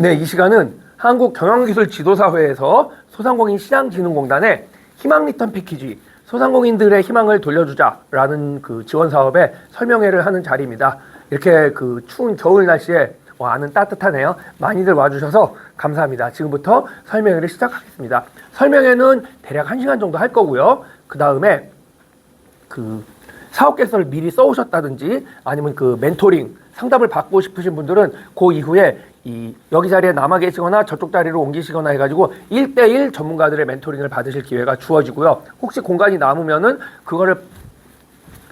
네, 이 시간은 한국경영기술지도사회에서 소상공인 시장진흥공단의 희망 리턴 패키지, 소상공인들의 희망을 돌려주자라는 그 지원 사업의 설명회를 하는 자리입니다. 이렇게 그 추운 겨울 날씨에 와는 따뜻하네요. 많이들 와주셔서 감사합니다. 지금부터 설명회를 시작하겠습니다. 설명회는 대략 1시간 정도 할 거고요. 그 다음에 그 사업 계획서를 미리 써오셨다든지 아니면 그 멘토링 상담을 받고 싶으신 분들은 그 이후에 여기 자리에 남아 계시거나 저쪽 자리로 옮기시거나 해가지고 1대1 전문가들의 멘토링을 받으실 기회가 주어지고요. 혹시 공간이 남으면은 그거를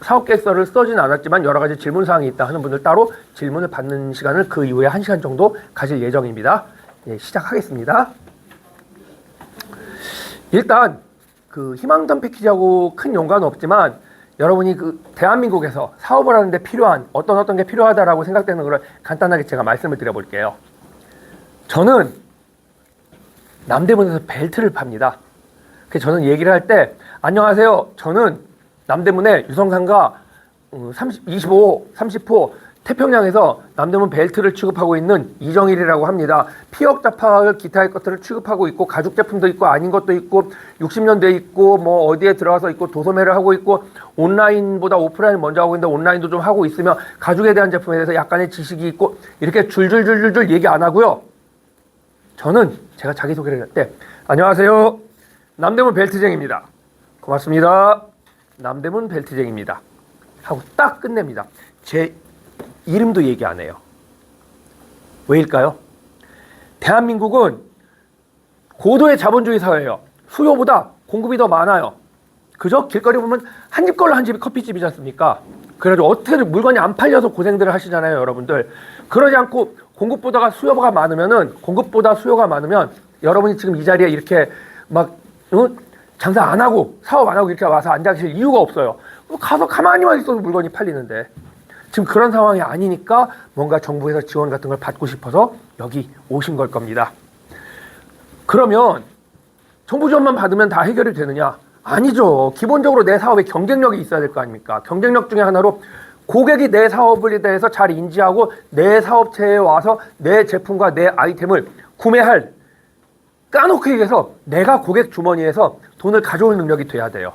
사업 계획서를 써진 않았지만 여러 가지 질문 사항이 있다 하는 분들 따로 질문을 받는 시간을 그 이후에 1시간 정도 가질 예정입니다. 예, 시작하겠습니다. 일단 그 희망전 패키지하고 큰 연관은 없지만 여러분이 그 대한민국에서 사업을 하는데 필요한 어떤 게 필요하다라고 생각되는 걸 간단하게 제가 말씀을 드려볼게요. 저는 남대문에서 벨트를 팝니다. 그래서 저는 얘기를 할 때 안녕하세요. 저는 남대문의 유성산가 25호, 30호 태평양에서 남대문 벨트를 취급하고 있는 이정일이라고 합니다. 피혁 자파 기타의 것들을 취급하고 있고 가죽 제품도 있고 아닌 것도 있고 60년대에 있고 뭐 어디에 들어가서 있고 도소매를 하고 있고 온라인보다 오프라인을 먼저 하고 있는데 온라인도 좀 하고 있으며 가죽에 대한 제품에 대해서 약간의 지식이 있고 이렇게 줄줄줄줄줄 얘기 안 하고요. 저는 제가 자기소개를 할 때 안녕하세요. 남대문 벨트쟁입니다. 고맙습니다. 남대문 벨트쟁입니다. 하고 딱 끝냅니다. 제 이름도 얘기 안 해요. 왜일까요? 대한민국은 고도의 자본주의 사회예요. 수요보다 공급이 더 많아요. 그죠? 길거리 보면 한 집 걸로 한 집이 커피집이지 않습니까? 그래가지고 어떻게든 물건이 안 팔려서 고생들을 하시잖아요, 여러분들. 그러지 않고 공급보다 수요가 많으면 여러분이 지금 이 자리에 이렇게 막 장사 안 하고 사업 안 하고 이렇게 와서 앉아 계실 이유가 없어요. 가서 가만히만 있어도 물건이 팔리는데. 지금 그런 상황이 아니니까 뭔가 정부에서 지원 같은 걸 받고 싶어서 여기 오신 걸 겁니다. 그러면 정부 지원만 받으면 다 해결이 되느냐? 아니죠. 기본적으로 내 사업에 경쟁력이 있어야 될 거 아닙니까? 경쟁력 중에 하나로 고객이 내 사업에 대해서 잘 인지하고 내 사업체에 와서 내 제품과 내 아이템을 구매할 까놓고 얘기해서 내가 고객 주머니에서 돈을 가져올 능력이 돼야 돼요.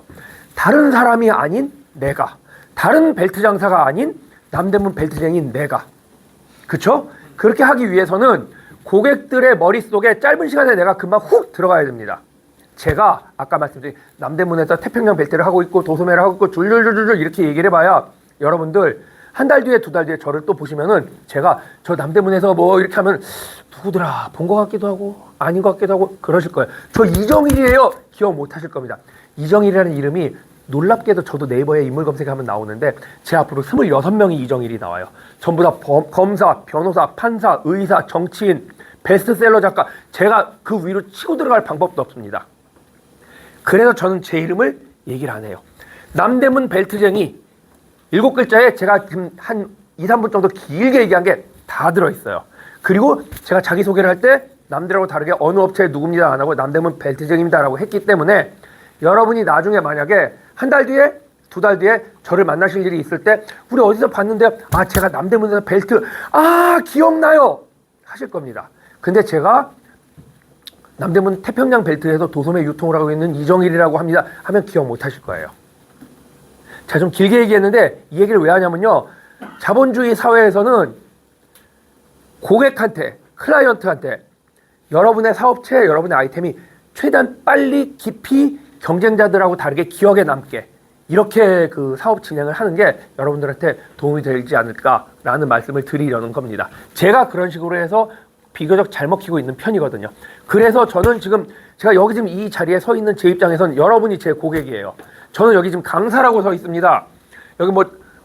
다른 사람이 아닌 내가, 다른 벨트 장사가 아닌 남대문 벨트쟁인 내가. 그쵸? 그렇게 하기 위해서는 고객들의 머릿속에 짧은 시간에 내가 금방 훅 들어가야 됩니다. 제가 아까 말씀드린 남대문에서 태평양 벨트를 하고 있고 도소매를 하고 있고 줄줄줄줄 이렇게 얘기를 해봐야 여러분들 한 달 뒤에 두 달 뒤에 저를 또 보시면은 제가 저 남대문에서 뭐 이렇게 하면 누구더라 본 것 같기도 하고 아닌 것 같기도 하고 그러실 거예요. 저 이정일이에요. 기억 못 하실 겁니다. 이정일이라는 이름이 놀랍게도 저도 네이버에 인물 검색하면 나오는데 제 앞으로 26명이 이정일이 나와요. 전부 다 검사, 변호사, 판사, 의사, 정치인, 베스트셀러 작가. 제가 그 위로 치고 들어갈 방법도 없습니다. 그래서 저는 제 이름을 얘기를 안 해요. 남대문 벨트쟁이 7글자에 제가 지금 한 2, 3분 정도 길게 얘기한 게 다 들어있어요. 그리고 제가 자기소개를 할 때 남들하고 다르게 어느 업체에 누굽니다 안 하고 남대문 벨트쟁입니다라고 했기 때문에 여러분이 나중에 만약에 한 달 뒤에 두 달 뒤에 저를 만나실 일이 있을 때 우리 어디서 봤는데 아 제가 남대문에서 벨트 기억나요 하실 겁니다. 근데 제가 남대문 태평양 벨트에서 도소매 유통을 하고 있는 이정일이라고 합니다 하면 기억 못 하실 거예요. 제가 좀 길게 얘기했는데 이 얘기를 왜 하냐면요, 자본주의 사회에서는 고객한테, 클라이언트한테 여러분의 사업체, 여러분의 아이템이 최대한 빨리 깊이 경쟁자들하고 다르게 기억에 남게 이렇게 그 사업 진행을 하는 게 여러분들한테 도움이 되지 않을까라는 말씀을 드리려는 겁니다. 제가 그런 식으로 해서 비교적 잘 먹히고 있는 편이거든요. 그래서 저는 지금 제가 여기 지금 이 자리에 서 있는 제 입장에서는 여러분이 제 고객이에요. 저는 여기 지금 강사라고 서 있습니다. 여기 뭐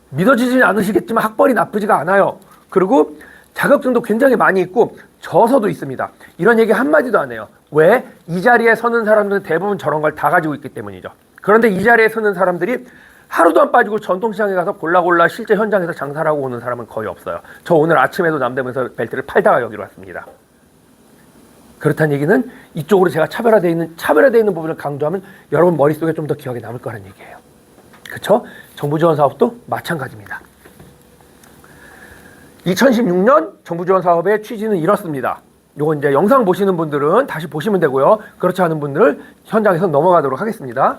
믿어지지 않으시겠지만 학벌이 나쁘지가 않아요. 그리고 자격증도 굉장히 많이 있고 저서도 있습니다. 이런 얘기 한마디도 안 해요. 왜? 이 자리에 서는 사람들은 대부분 저런 걸 다 가지고 있기 때문이죠. 그런데 이 자리에 서는 사람들이 하루도 안 빠지고 전통시장에 가서 골라골라 실제 현장에서 장사를 하고 오는 사람은 거의 없어요. 저 오늘 아침에도 남대문에서 벨트를 팔다가 여기로 왔습니다. 그렇다는 얘기는 이쪽으로 제가 차별화되어 있는 부분을 강조하면 여러분 머릿속에 좀 더 기억에 남을 거라는 얘기예요. 그렇죠? 정부 지원 사업도 마찬가지입니다. 2016년 정부 지원 사업의 취지는 이렇습니다. 요거 이제 영상 보시는 분들은 다시 보시면 되고요. 그렇지 않은 분들은 현장에서 넘어가도록 하겠습니다.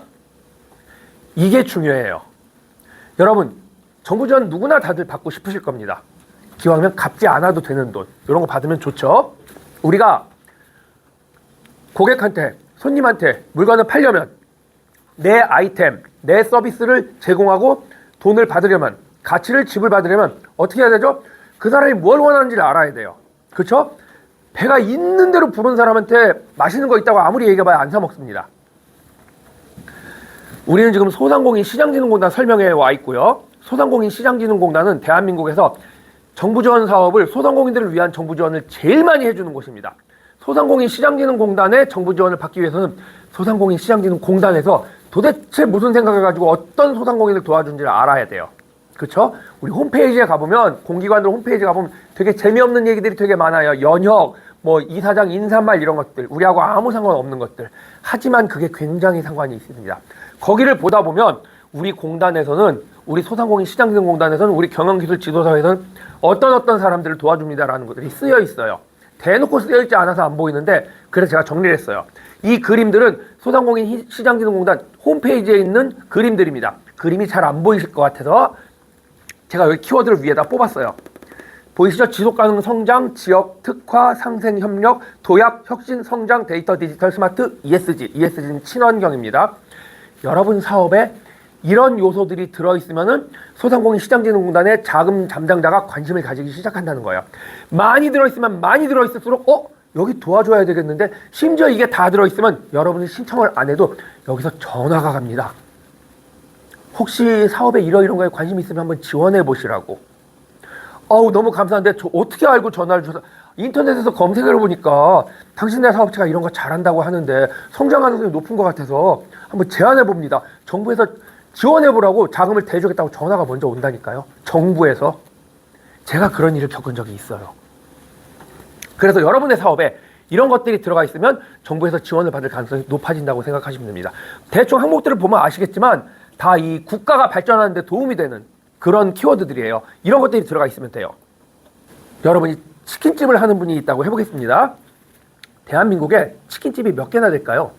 이게 중요해요. 여러분, 정부 지원 누구나 다들 받고 싶으실 겁니다. 기왕이면 갚지 않아도 되는 돈, 이런 거 받으면 좋죠. 우리가 고객한테, 손님한테 물건을 팔려면 내 아이템, 내 서비스를 제공하고 돈을 받으려면, 가치를 지불받으려면 어떻게 해야 되죠? 그 사람이 뭘 원하는지를 알아야 돼요. 그렇죠? 배가 있는 대로 부른 사람한테 맛있는 거 있다고 아무리 얘기해봐야 안 사 먹습니다. 우리는 지금 소상공인 시장진흥공단 설명회에 와 있고요. 소상공인 시장진흥공단은 대한민국에서 정부 지원 사업을 소상공인들을 위한 정부 지원을 제일 많이 해주는 곳입니다. 소상공인 시장진흥공단의 정부 지원을 받기 위해서는 소상공인 시장진흥공단에서 도대체 무슨 생각을 가지고 어떤 소상공인을 도와주는지를 알아야 돼요. 그렇죠? 우리 홈페이지에 가보면, 공기관들 홈페이지에 가보면 되게 재미없는 얘기들이 되게 많아요. 연혁, 뭐 이사장 인사말 이런 것들, 우리하고 아무 상관없는 것들. 하지만 그게 굉장히 상관이 있습니다. 거기를 보다 보면 우리 공단에서는, 우리 소상공인 시장진흥공단에서는, 우리 경영기술지도사에서는 어떤 사람들을 도와줍니다라는 것들이 쓰여 있어요. 대놓고 쓰여 있지 않아서 안 보이는데, 그래서 제가 정리를 했어요. 이 그림들은 소상공인 시장진흥공단 홈페이지에 있는 그림들입니다. 그림이 잘 안 보이실 것 같아서 제가 여기 키워드를 위에다 뽑았어요. 보이시죠? 지속가능 성장, 지역 특화, 상생 협력, 도약, 혁신, 성장, 데이터, 디지털, 스마트, ESG. ESG는 친환경입니다. 여러분 사업에 이런 요소들이 들어있으면은 소상공인 시장진흥공단의 자금 담당자가 관심을 가지기 시작한다는 거예요. 많이 들어있으면 많이 들어있을수록 여기 도와줘야 되겠는데, 심지어 이게 다 들어있으면 여러분이 신청을 안 해도 여기서 전화가 갑니다. 혹시 사업에 이런 거에 관심 있으면 한번 지원해 보시라고. 너무 감사한데 저 어떻게 알고 전화를 주셔서, 인터넷에서 검색을 해보니까 당신네 사업체가 이런 거 잘한다고 하는데 성장 가능성이 높은 것 같아서 한번 제안해 봅니다. 정부에서 지원해 보라고 자금을 대주겠다고 전화가 먼저 온다니까요. 정부에서. 제가 그런 일을 겪은 적이 있어요. 그래서 여러분의 사업에 이런 것들이 들어가 있으면 정부에서 지원을 받을 가능성이 높아진다고 생각하시면 됩니다. 대충 항목들을 보면 아시겠지만 다 이 국가가 발전하는 데 도움이 되는 그런 키워드들이에요. 이런 것들이 들어가 있으면 돼요. 여러분이 치킨집을 하는 분이 있다고 해보겠습니다. 대한민국에 치킨집이 몇 개나 될까요?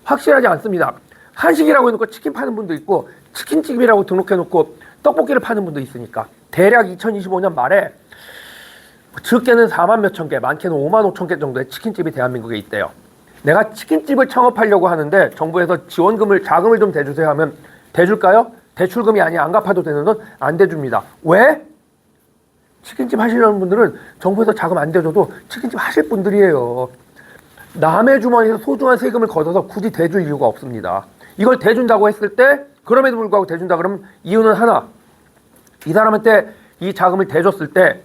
확실하지 않습니다. 한식이라고 해놓고 치킨 파는 분도 있고, 치킨집이라고 등록해놓고 떡볶이를 파는 분도 있으니까. 대략 2025년 말에 적게는 4만 몇천 개, 많게는 5만 5천 개 정도의 치킨집이 대한민국에 있대요. 내가 치킨집을 창업하려고 하는데 정부에서 자금을 좀 대주세요 하면 대줄까요? 대출금이 아니야, 안 갚아도 되는 돈? 안 대줍니다. 왜? 치킨집 하시려는 분들은 정부에서 자금 안 대줘도 치킨집 하실 분들이에요. 남의 주머니에서 소중한 세금을 걷어서 굳이 대줄 이유가 없습니다. 이걸 대준다고 했을 때, 그럼에도 불구하고 대준다 그러면 이유는 하나, 이 사람한테 이 자금을 대줬을 때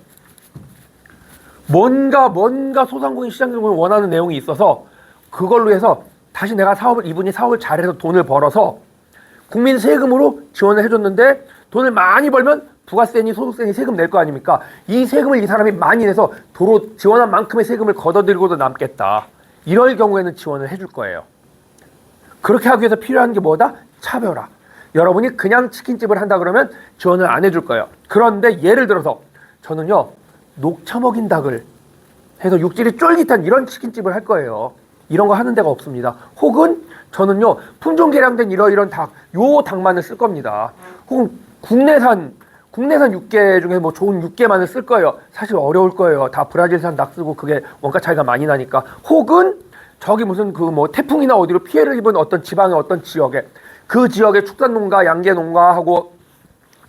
뭔가 소상공인 시장진흥을 원하는 내용이 있어서 그걸로 해서 다시 이분이 사업을 잘해서 돈을 벌어서 국민 세금으로 지원을 해줬는데, 돈을 많이 벌면 부가세니 소득세니 세금 낼 거 아닙니까? 이 세금을 이 사람이 많이 내서 도로 지원한 만큼의 세금을 걷어들이고도 남겠다. 이럴 경우에는 지원을 해줄 거예요. 그렇게 하기 위해서 필요한 게 뭐다? 차별화. 여러분이 그냥 치킨집을 한다 그러면 지원을 안 해줄 거예요. 그런데 예를 들어서 저는요, 녹차 먹인 닭을 해서 육질이 쫄깃한 이런 치킨집을 할 거예요. 이런 거 하는 데가 없습니다. 혹은 저는요, 품종 개량된 이런 닭, 요 닭만을 쓸 겁니다. 혹은 국내산 육개 중에 뭐 좋은 육개만을 쓸 거예요. 사실 어려울 거예요. 다 브라질산 닭 쓰고 그게 원가 차이가 많이 나니까. 혹은 저기 무슨 태풍이나 어디로 피해를 입은 어떤 지방의 어떤 지역에, 그 지역의 축산농가, 양계농가하고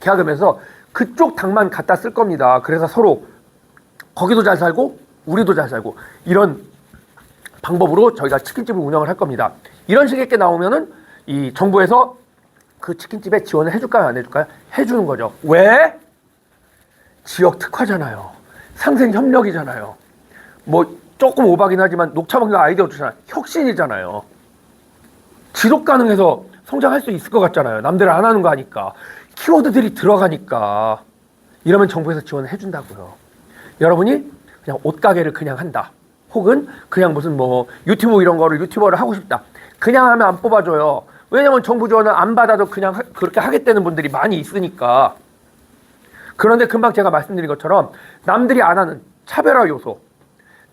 계약하면서 그쪽 닭만 갖다 쓸 겁니다. 그래서 서로 거기도 잘 살고 우리도 잘 살고, 이런 방법으로 저희가 치킨집을 운영을 할 겁니다. 이런 식의 게 나오면은 이 정부에서 그 치킨집에 지원을 해줄까요, 안 해줄까요? 해주는 거죠. 왜? 지역 특화잖아요. 상생 협력이잖아요. 뭐 조금 오바긴 하지만 녹차 먹는 아이디어 좋잖아요. 혁신이잖아요. 지속 가능해서 성장할 수 있을 것 같잖아요. 남들 안 하는 거 하니까. 키워드들이 들어가니까. 이러면 정부에서 지원을 해준다고요. 여러분이 그냥 옷가게를 그냥 한다. 혹은 그냥 무슨 유튜브 이런 거를 유튜버를 하고 싶다. 그냥 하면 안 뽑아줘요. 왜냐면 정부 지원을 안 받아도 그냥 그렇게 하겠다는 분들이 많이 있으니까. 그런데 금방 제가 말씀드린 것처럼 남들이 안 하는 차별화 요소,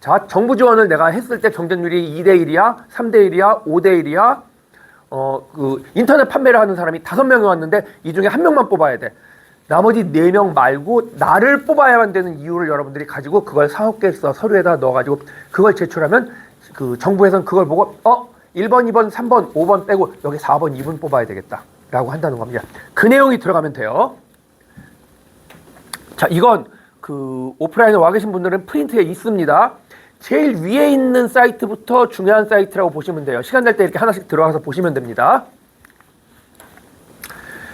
자, 정부 지원을 내가 했을 때 경쟁률이 2대1이야, 3대1이야, 5대1이야. 인터넷 판매를 하는 사람이 5명이 왔는데 이 중에 1명만 뽑아야 돼. 나머지 4명 말고 나를 뽑아야만 되는 이유를 여러분들이 가지고 그걸 사업계획서 서류에다 넣어가지고 그걸 제출하면 그 정부에서는 그걸 보고 1번, 2번, 3번, 5번 빼고 여기 4번, 2번 뽑아야 되겠다 라고 한다는 겁니다. 그 내용이 들어가면 돼요. 자, 이건 그 오프라인에 와 계신 분들은 프린트에 있습니다. 제일 위에 있는 사이트부터 중요한 사이트라고 보시면 돼요. 시간 날 때 이렇게 하나씩 들어가서 보시면 됩니다.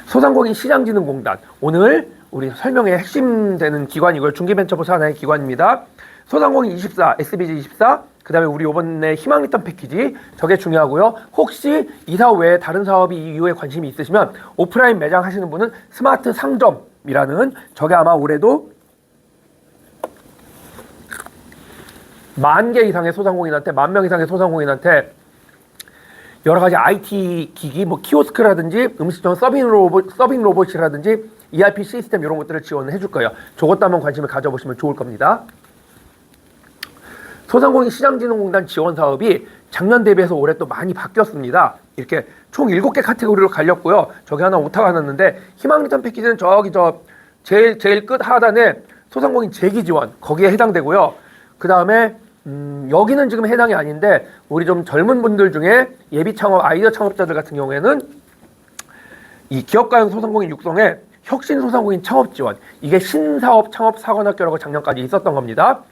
소상공인 시장진흥공단. 오늘 우리 설명의 핵심 되는 기관이고요. 중기벤처부 산하의 기관입니다. 소상공인 24, SBG 24, 그 다음에 우리 이번에 희망 리턴 패키지. 저게 중요하고요. 혹시 이 사업 외에 다른 사업이 이후에 관심이 있으시면 오프라인 매장 하시는 분은 스마트 상점이라는 저게 아마 올해도 10,000개 이상의 소상공인한테, 10,000명 이상의 소상공인한테 여러 가지 IT 기기, 뭐 키오스크라든지 음식점 서빙 로봇이라든지 ERP 시스템 이런 것들을 지원을 해줄 거예요. 저것도 한번 관심을 가져보시면 좋을 겁니다. 소상공인 시장진흥공단 지원 사업이 작년 대비해서 올해 또 많이 바뀌었습니다. 이렇게 총 7개 카테고리로 갈렸고요. 저기 하나 오타가 났는데 희망 리턴 패키지는 저기 제일 끝 하단에 소상공인 재기 지원 거기에 해당되고요. 그 다음에 여기는 지금 해당이 아닌데 우리 좀 젊은 분들 중에 예비 창업 아이디어 창업자들 같은 경우에는 이 기업가형 소상공인 육성에 혁신 소상공인 창업 지원 이게 신사업 창업 사관학교라고 작년까지 있었던 겁니다.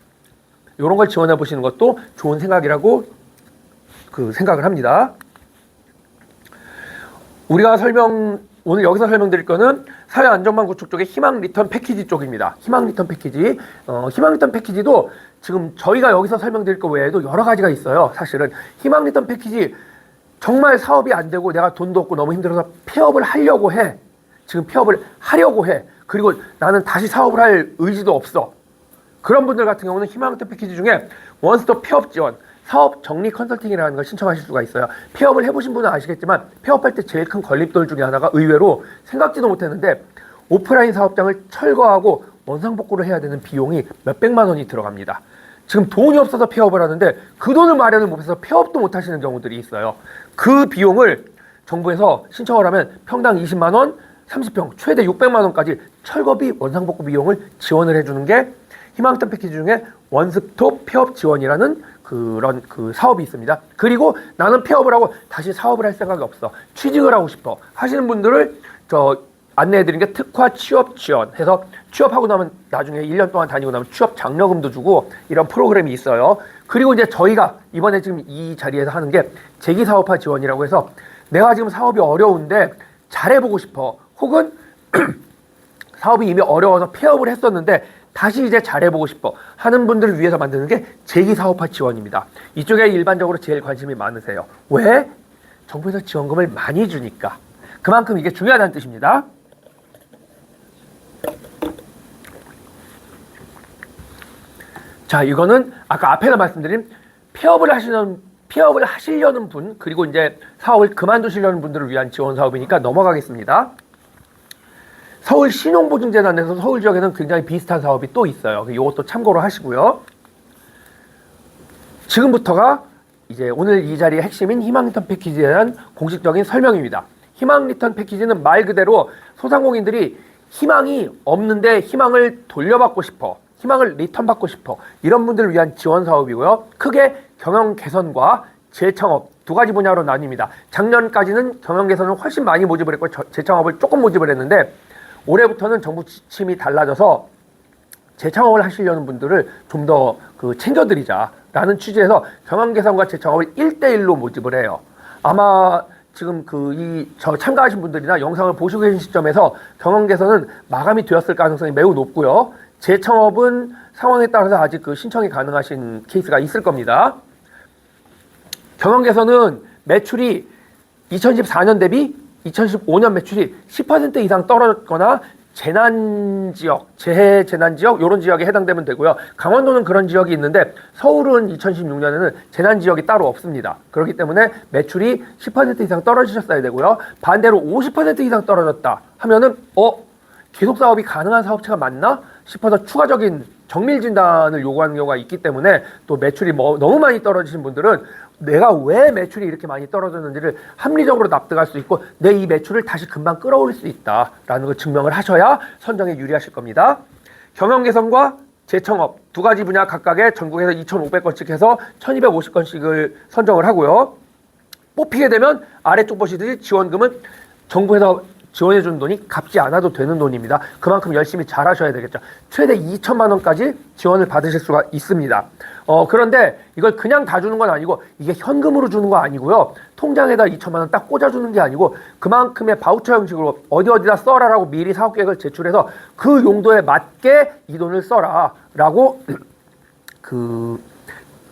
이런 걸 지원해 보시는 것도 좋은 생각이라고 생각을 합니다. 우리가 오늘 여기서 설명드릴 거는 사회안전망 구축 쪽의 희망 리턴 패키지 쪽입니다. 희망 리턴 패키지. 희망 리턴 패키지도 지금 저희가 여기서 설명드릴 거 외에도 여러 가지가 있어요. 사실은 희망 리턴 패키지 정말 사업이 안 되고 내가 돈도 없고 너무 힘들어서 폐업을 하려고 해. 지금 폐업을 하려고 해. 그리고 나는 다시 사업을 할 의지도 없어. 그런 분들 같은 경우는 희망 리턴 패키지 중에 원스톱 폐업 지원, 사업 정리 컨설팅이라는 걸 신청하실 수가 있어요. 폐업을 해보신 분은 아시겠지만 폐업할 때 제일 큰 걸림돌 중에 하나가 의외로 생각지도 못했는데 오프라인 사업장을 철거하고 원상복구를 해야 되는 비용이 몇백만 원이 들어갑니다. 지금 돈이 없어서 폐업을 하는데 그 돈을 마련을 못해서 폐업도 못 하시는 경우들이 있어요. 그 비용을 정부에서 신청을 하면 평당 20만 원, 30평, 최대 600만 원까지 철거비, 원상복구 비용을 지원을 해주는 게 희망 리턴 패키지 중에 원스톱 폐업 지원이라는 그런 사업이 있습니다. 그리고 나는 폐업을 하고 다시 사업을 할 생각이 없어. 취직을 하고 싶어. 하시는 분들을 안내해드린 게 특화 취업 지원 해서 취업하고 나면 나중에 1년 동안 다니고 나면 취업 장려금도 주고 이런 프로그램이 있어요. 그리고 이제 저희가 이번에 지금 이 자리에서 하는 게 재기사업화 지원이라고 해서 내가 지금 사업이 어려운데 잘해보고 싶어. 혹은 사업이 이미 어려워서 폐업을 했었는데 다시 이제 잘해보고 싶어 하는 분들을 위해서 만드는 게 재기사업화 지원입니다. 이쪽에 일반적으로 제일 관심이 많으세요. 왜? 정부에서 지원금을 많이 주니까. 그만큼 이게 중요하다는 뜻입니다. 자, 이거는 아까 앞에서 말씀드린 폐업을 하시려는 분, 그리고 이제 사업을 그만두시려는 분들을 위한 지원 사업이니까 넘어가겠습니다. 서울 신용보증재단에서 서울 지역에는 굉장히 비슷한 사업이 또 있어요. 이것도 참고로 하시고요. 지금부터가 이제 오늘 이 자리의 핵심인 희망 리턴 패키지에 대한 공식적인 설명입니다. 희망 리턴 패키지는 말 그대로 소상공인들이 희망이 없는데 희망을 돌려받고 싶어. 희망을 리턴 받고 싶어. 이런 분들을 위한 지원 사업이고요. 크게 경영 개선과 재창업 두 가지 분야로 나뉩니다. 작년까지는 경영 개선을 훨씬 많이 모집을 했고 재창업을 조금 모집을 했는데 올해부터는 정부 지침이 달라져서 재창업을 하시려는 분들을 좀 더 챙겨드리자라는 취지에서 경영 개선과 재창업을 1대1로 모집을 해요. 아마 지금 참가하신 분들이나 영상을 보시고 계신 시점에서 경영 개선은 마감이 되었을 가능성이 매우 높고요. 재창업은 상황에 따라서 아직 신청이 가능하신 케이스가 있을 겁니다. 경영 개선은 매출이 2014년 대비 2015년 매출이 10% 이상 떨어졌거나 재해 재난 지역 이런 지역에 해당되면 되고요. 강원도는 그런 지역이 있는데 서울은 2016년에는 재난 지역이 따로 없습니다. 그렇기 때문에 매출이 10% 이상 떨어지셨어야 되고요. 반대로 50% 이상 떨어졌다 하면은 계속 사업이 가능한 사업체가 맞나 싶어서 추가적인 정밀 진단을 요구하는 경우가 있기 때문에 또 매출이 너무 많이 떨어지신 분들은 내가 왜 매출이 이렇게 많이 떨어졌는지를 합리적으로 납득할 수 있고 내 이 매출을 다시 금방 끌어올릴 수 있다라는 걸 증명을 하셔야 선정에 유리하실 겁니다. 경영 개선과 재청업 두 가지 분야 각각에 전국에서 2,500건씩 해서 1,250건씩을 선정을 하고요. 뽑히게 되면 아래쪽 보시듯이 지원금은 정부에서 지원해주는 돈이 갚지 않아도 되는 돈입니다. 그만큼 열심히 잘하셔야 되겠죠. 최대 2천만 원까지 지원을 받으실 수가 있습니다. 그런데 이걸 그냥 다 주는 건 아니고 이게 현금으로 주는 거 아니고요. 통장에다 2천만 원 딱 꽂아주는 게 아니고 그만큼의 바우처 형식으로 어디다 써라라고 미리 사업 계획을 제출해서 그 용도에 맞게 이 돈을 써라라고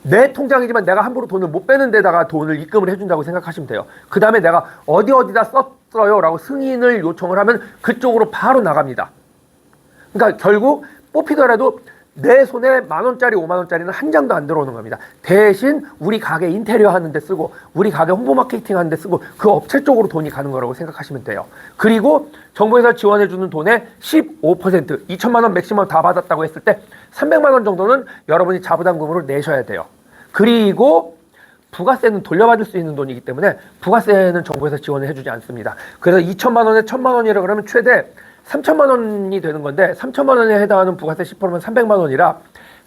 내 통장이지만 내가 함부로 돈을 못 빼는 데다가 돈을 입금을 해준다고 생각하시면 돼요. 그 다음에 내가 어디다 썼어요 라고 승인을 요청을 하면 그쪽으로 바로 나갑니다. 그러니까 결국 뽑히더라도 내 손에 10,000원짜리 50,000원짜리는 한 장도 안 들어오는 겁니다. 대신 우리 가게 인테리어 하는 데 쓰고 우리 가게 홍보 마케팅 하는 데 쓰고 그 업체 쪽으로 돈이 가는 거라고 생각하시면 돼요. 그리고 정부에서 지원해주는 돈의 15% 2천만 원 맥시멈 다 받았다고 했을 때 300만 원 정도는 여러분이 자부담금으로 내셔야 돼요. 그리고 부가세는 돌려받을 수 있는 돈이기 때문에 부가세는 정부에서 지원을 해주지 않습니다. 그래서 2천만 원에 1,000만 원이라 그러면 최대 3천만 원이 되는 건데 3천만 원에 해당하는 부가세 10%면 300만 원이라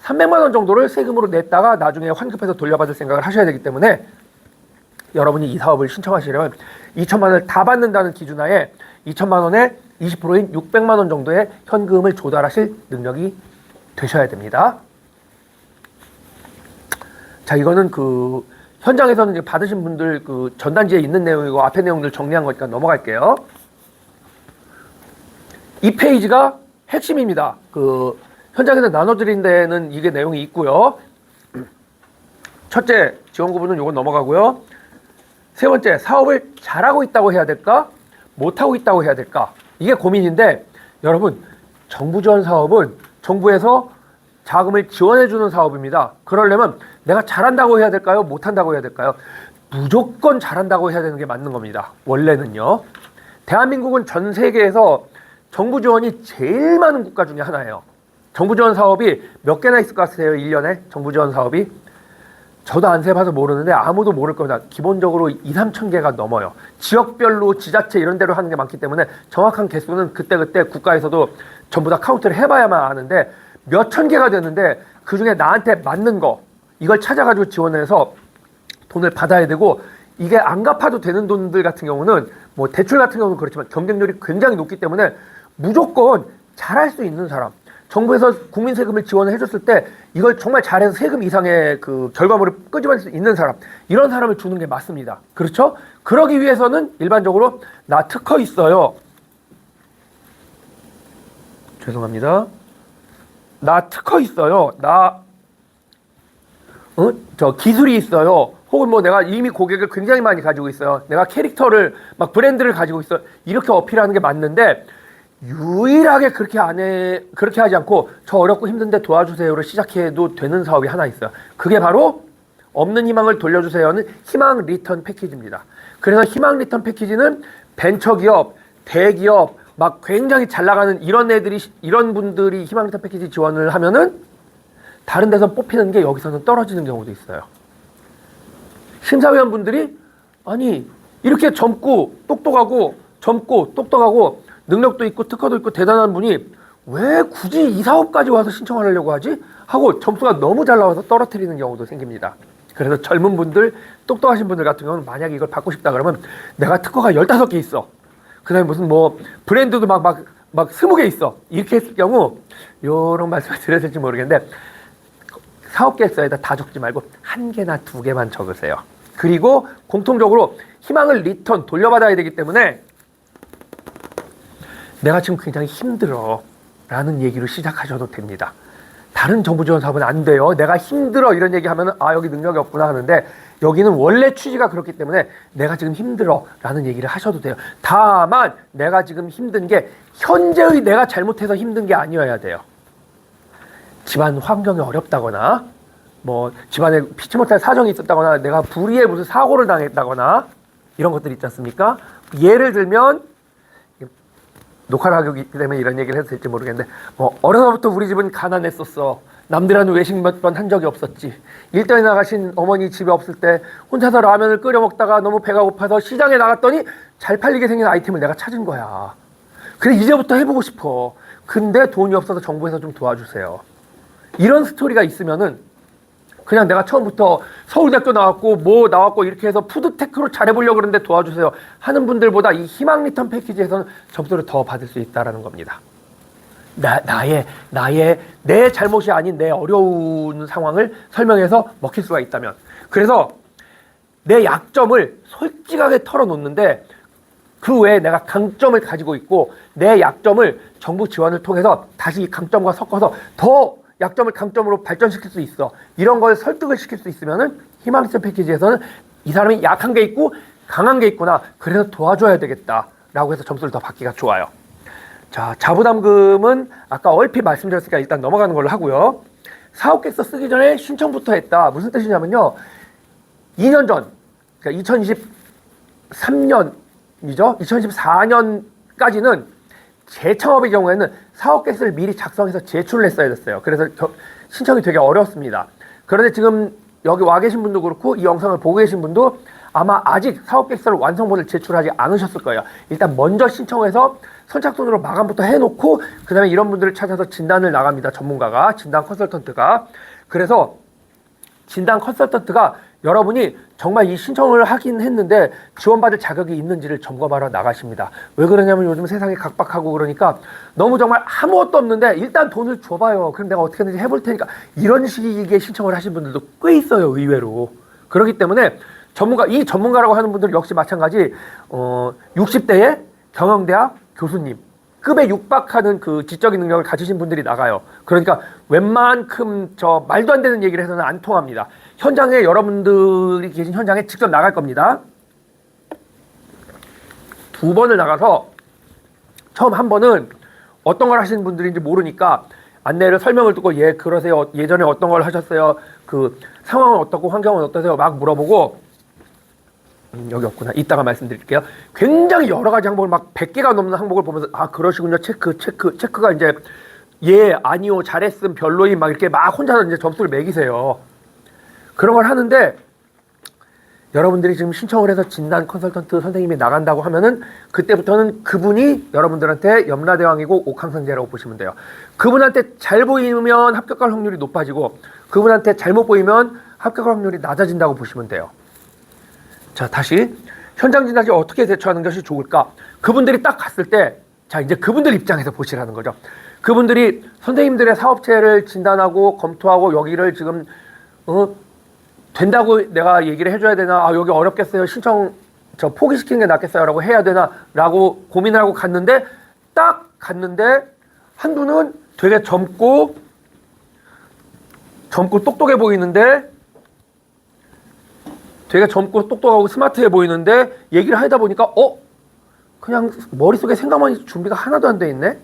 300만 원 정도를 세금으로 냈다가 나중에 환급해서 돌려받을 생각을 하셔야 되기 때문에 여러분이 이 사업을 신청하시려면 2천만 원을 다 받는다는 기준하에 2천만 원에 20%인 600만 원 정도의 현금을 조달하실 능력이 되셔야 됩니다. 자, 이거는 현장에서는 이제 받으신 분들 전단지에 있는 내용이고 앞에 내용들 정리한 거니까 넘어갈게요. 이 페이지가 핵심입니다. 현장에서 나눠드린 데는 이게 내용이 있고요. 첫째, 지원구분은 요건 넘어가고요. 세 번째, 사업을 잘하고 있다고 해야 될까? 못하고 있다고 해야 될까? 이게 고민인데, 여러분, 정부 지원 사업은 정부에서 자금을 지원해주는 사업입니다. 그러려면 내가 잘한다고 해야 될까요? 못한다고 해야 될까요? 무조건 잘한다고 해야 되는 게 맞는 겁니다. 원래는요. 대한민국은 전 세계에서 정부 지원이 제일 많은 국가 중에 하나예요. 정부 지원 사업이 몇 개나 있을 것 같으세요? 1년에 정부 지원 사업이? 저도 안 세봐서 모르는데 아무도 모를 겁니다. 기본적으로 2,000~3,000 개가 넘어요. 지역별로 지자체 이런 데로 하는 게 많기 때문에 정확한 개수는 그때그때 국가에서도 전부 다 카운트를 해봐야만 아는데 몇천 개가 되는데 그중에 나한테 맞는 거 이걸 찾아가지고 지원해서 돈을 받아야 되고 이게 안 갚아도 되는 돈들 같은 경우는 뭐 대출 같은 경우는 그렇지만 경쟁률이 굉장히 높기 때문에 무조건 잘할 수 있는 사람 정부에서 국민 세금을 지원을 해줬을 때 이걸 정말 잘해서 세금 이상의 결과물을 끄집어낼 수 있는 사람 이런 사람을 주는 게 맞습니다. 그렇죠? 그러기 위해서는 일반적으로 나 특허 있어요. 죄송합니다. 나 특허 있어요. 저 기술이 있어요. 혹은 뭐 내가 이미 고객을 굉장히 많이 가지고 있어요. 내가 캐릭터를 막 브랜드를 가지고 있어요. 이렇게 어필하는 게 맞는데 유일하게 그렇게 하지 않고 저 어렵고 힘든데 도와주세요를 시작해도 되는 사업이 하나 있어요. 그게 바로 없는 희망을 돌려주세요는 희망 리턴 패키지입니다. 그래서 희망 리턴 패키지는 벤처기업, 대기업 막 굉장히 잘 나가는 이런 분들이 희망 리턴 패키지 지원을 하면은 다른 데서 뽑히는 게 여기서는 떨어지는 경우도 있어요. 심사위원분들이 아니 이렇게 젊고 똑똑하고 능력도 있고 특허도 있고 대단한 분이 왜 굳이 이 사업까지 와서 신청을 하려고 하지? 하고 점수가 너무 잘 나와서 떨어뜨리는 경우도 생깁니다. 그래서 젊은 분들, 똑똑하신 분들 같은 경우는 만약에 이걸 받고 싶다 그러면 내가 특허가 15개 있어. 그 다음에 무슨 뭐 브랜드도 막 20개 있어. 이렇게 했을 경우 요런 말씀을 드려야 될지 모르겠는데 사업 계획서에다 다 적지 말고 1개나 2개만 적으세요. 그리고 공통적으로 희망을 리턴 돌려받아야 되기 때문에 내가 지금 굉장히 힘들어 라는 얘기로 시작하셔도 됩니다. 다른 정부 지원 사업은 안 돼요. 내가 힘들어 이런 얘기하면 여기 능력이 없구나 하는데 여기는 원래 취지가 그렇기 때문에 내가 지금 힘들어 라는 얘기를 하셔도 돼요. 다만 내가 지금 힘든 게 현재의 내가 잘못해서 힘든 게 아니어야 돼요. 집안 환경이 어렵다거나 뭐 집안에 피치 못할 사정이 있었다거나 내가 불의에 무슨 사고를 당했다거나 이런 것들 있지 않습니까? 예를 들면 녹화를 하기 때문에 이런 얘기를 해도 될지 모르겠는데 어려서부터 우리 집은 가난했었어. 남들하는 외식 몇 번 한 적이 없었지. 일터에 나가신 어머니 집에 없을 때 혼자서 라면을 끓여 먹다가 너무 배가 고파서 시장에 나갔더니 잘 팔리게 생긴 아이템을 내가 찾은 거야. 그래 이제부터 해보고 싶어. 근데 돈이 없어서 정부에서 좀 도와주세요. 이런 스토리가 있으면은 그냥 내가 처음부터 서울대학교 나왔고 뭐 나왔고 이렇게 해서 푸드테크로 잘해보려고 그러는데 도와주세요 하는 분들보다 이 희망 리턴 패키지에서는 점수를 더 받을 수 있다는 겁니다. 내 잘못이 아닌 내 어려운 상황을 설명해서 먹힐 수가 있다면. 그래서 내 약점을 솔직하게 털어놓는데 그 외에 내가 강점을 가지고 있고 내 약점을 정부 지원을 통해서 다시 이 강점과 섞어서 더 약점을 강점으로 발전시킬 수 있어. 이런 걸 설득을 시킬 수 있으면은 희망리턴 패키지에서는 이 사람이 약한 게 있고 강한 게 있구나. 그래서 도와줘야 되겠다라고 해서 점수를 더 받기가 좋아요. 자, 자부담금은 아까 얼핏 말씀드렸으니까 일단 넘어가는 걸로 하고요. 사업계획서 쓰기 전에 신청부터 했다. 무슨 뜻이냐면요. 2년 전, 그러니까 2023년이죠. 2024년까지는 재창업의 경우에는 사업계획서를 미리 작성해서 제출을 했어야 됐어요. 그래서 신청이 되게 어렵습니다. 그런데 지금 여기 와 계신 분도 그렇고 이 영상을 보고 계신 분도 아마 아직 사업계획서를 완성본을 제출하지 않으셨을 거예요. 일단 먼저 신청해서 선착순으로 마감부터 해놓고 그 다음에 이런 분들을 찾아서 진단을 나갑니다. 전문가가, 진단 컨설턴트가. 그래서 진단 컨설턴트가 여러분이 정말 이 신청을 하긴 했는데 지원받을 자격이 있는지를 점검하러 나가십니다. 왜 그러냐면 요즘 세상이 각박하고 그러니까 너무 정말 아무것도 없는데 일단 돈을 줘봐요. 그럼 내가 어떻게든지 해볼 테니까 이런 식의 신청을 하신 분들도 꽤 있어요. 의외로. 그렇기 때문에 이 전문가라고 하는 분들은 역시 마찬가지 60대의 경영대학 교수님 급에 육박하는 그 지적인 능력을 가지신 분들이 나가요. 그러니까 웬만큼 말도 안 되는 얘기를 해서는 안 통합니다. 현장에 여러분들이 계신 현장에 직접 나갈 겁니다. 2번을 나가서 처음 한 번은 어떤 걸 하시는 분들인지 모르니까 안내를 설명을 듣고 예 그러세요. 예전에 어떤 걸 하셨어요. 그 상황은 어떻고 환경은 어떠세요. 막 물어보고 여기 없구나. 이따가 말씀드릴게요. 굉장히 여러 가지 항목을 막 100개가 넘는 항목을 보면서 아 그러시군요. 체크가 이제 예 아니요 잘했음 별로임 막 이렇게 막 혼자서 이제 점수를 매기세요. 그런 걸 하는데 여러분들이 지금 신청을 해서 진단 컨설턴트 선생님이 나간다고 하면은 그때부터는 그분이 여러분들한테 염라대왕이고 옥황상제라고 보시면 돼요. 그분한테 잘 보이면 합격할 확률이 높아지고 그분한테 잘못 보이면 합격할 확률이 낮아진다고 보시면 돼요. 자, 다시 현장 진단이 어떻게 대처하는 것이 좋을까? 그분들이 딱 갔을 때, 자, 이제 그분들 입장에서 보시라는 거죠. 그분들이 선생님들의 사업체를 진단하고 검토하고 여기를 지금 된다고 내가 얘기를 해줘야 되나? 아, 여기 어렵겠어요. 신청 포기시키는 게 낫겠어요. 라고 해야 되나? 라고 고민을 하고 갔는데 딱 갔는데 한두는 되게 젊고 똑똑해 보이는데 되게 젊고 똑똑하고 스마트해 보이는데 얘기를 하다 보니까 그냥 머릿속에 생각만 준비가 하나도 안 돼 있네.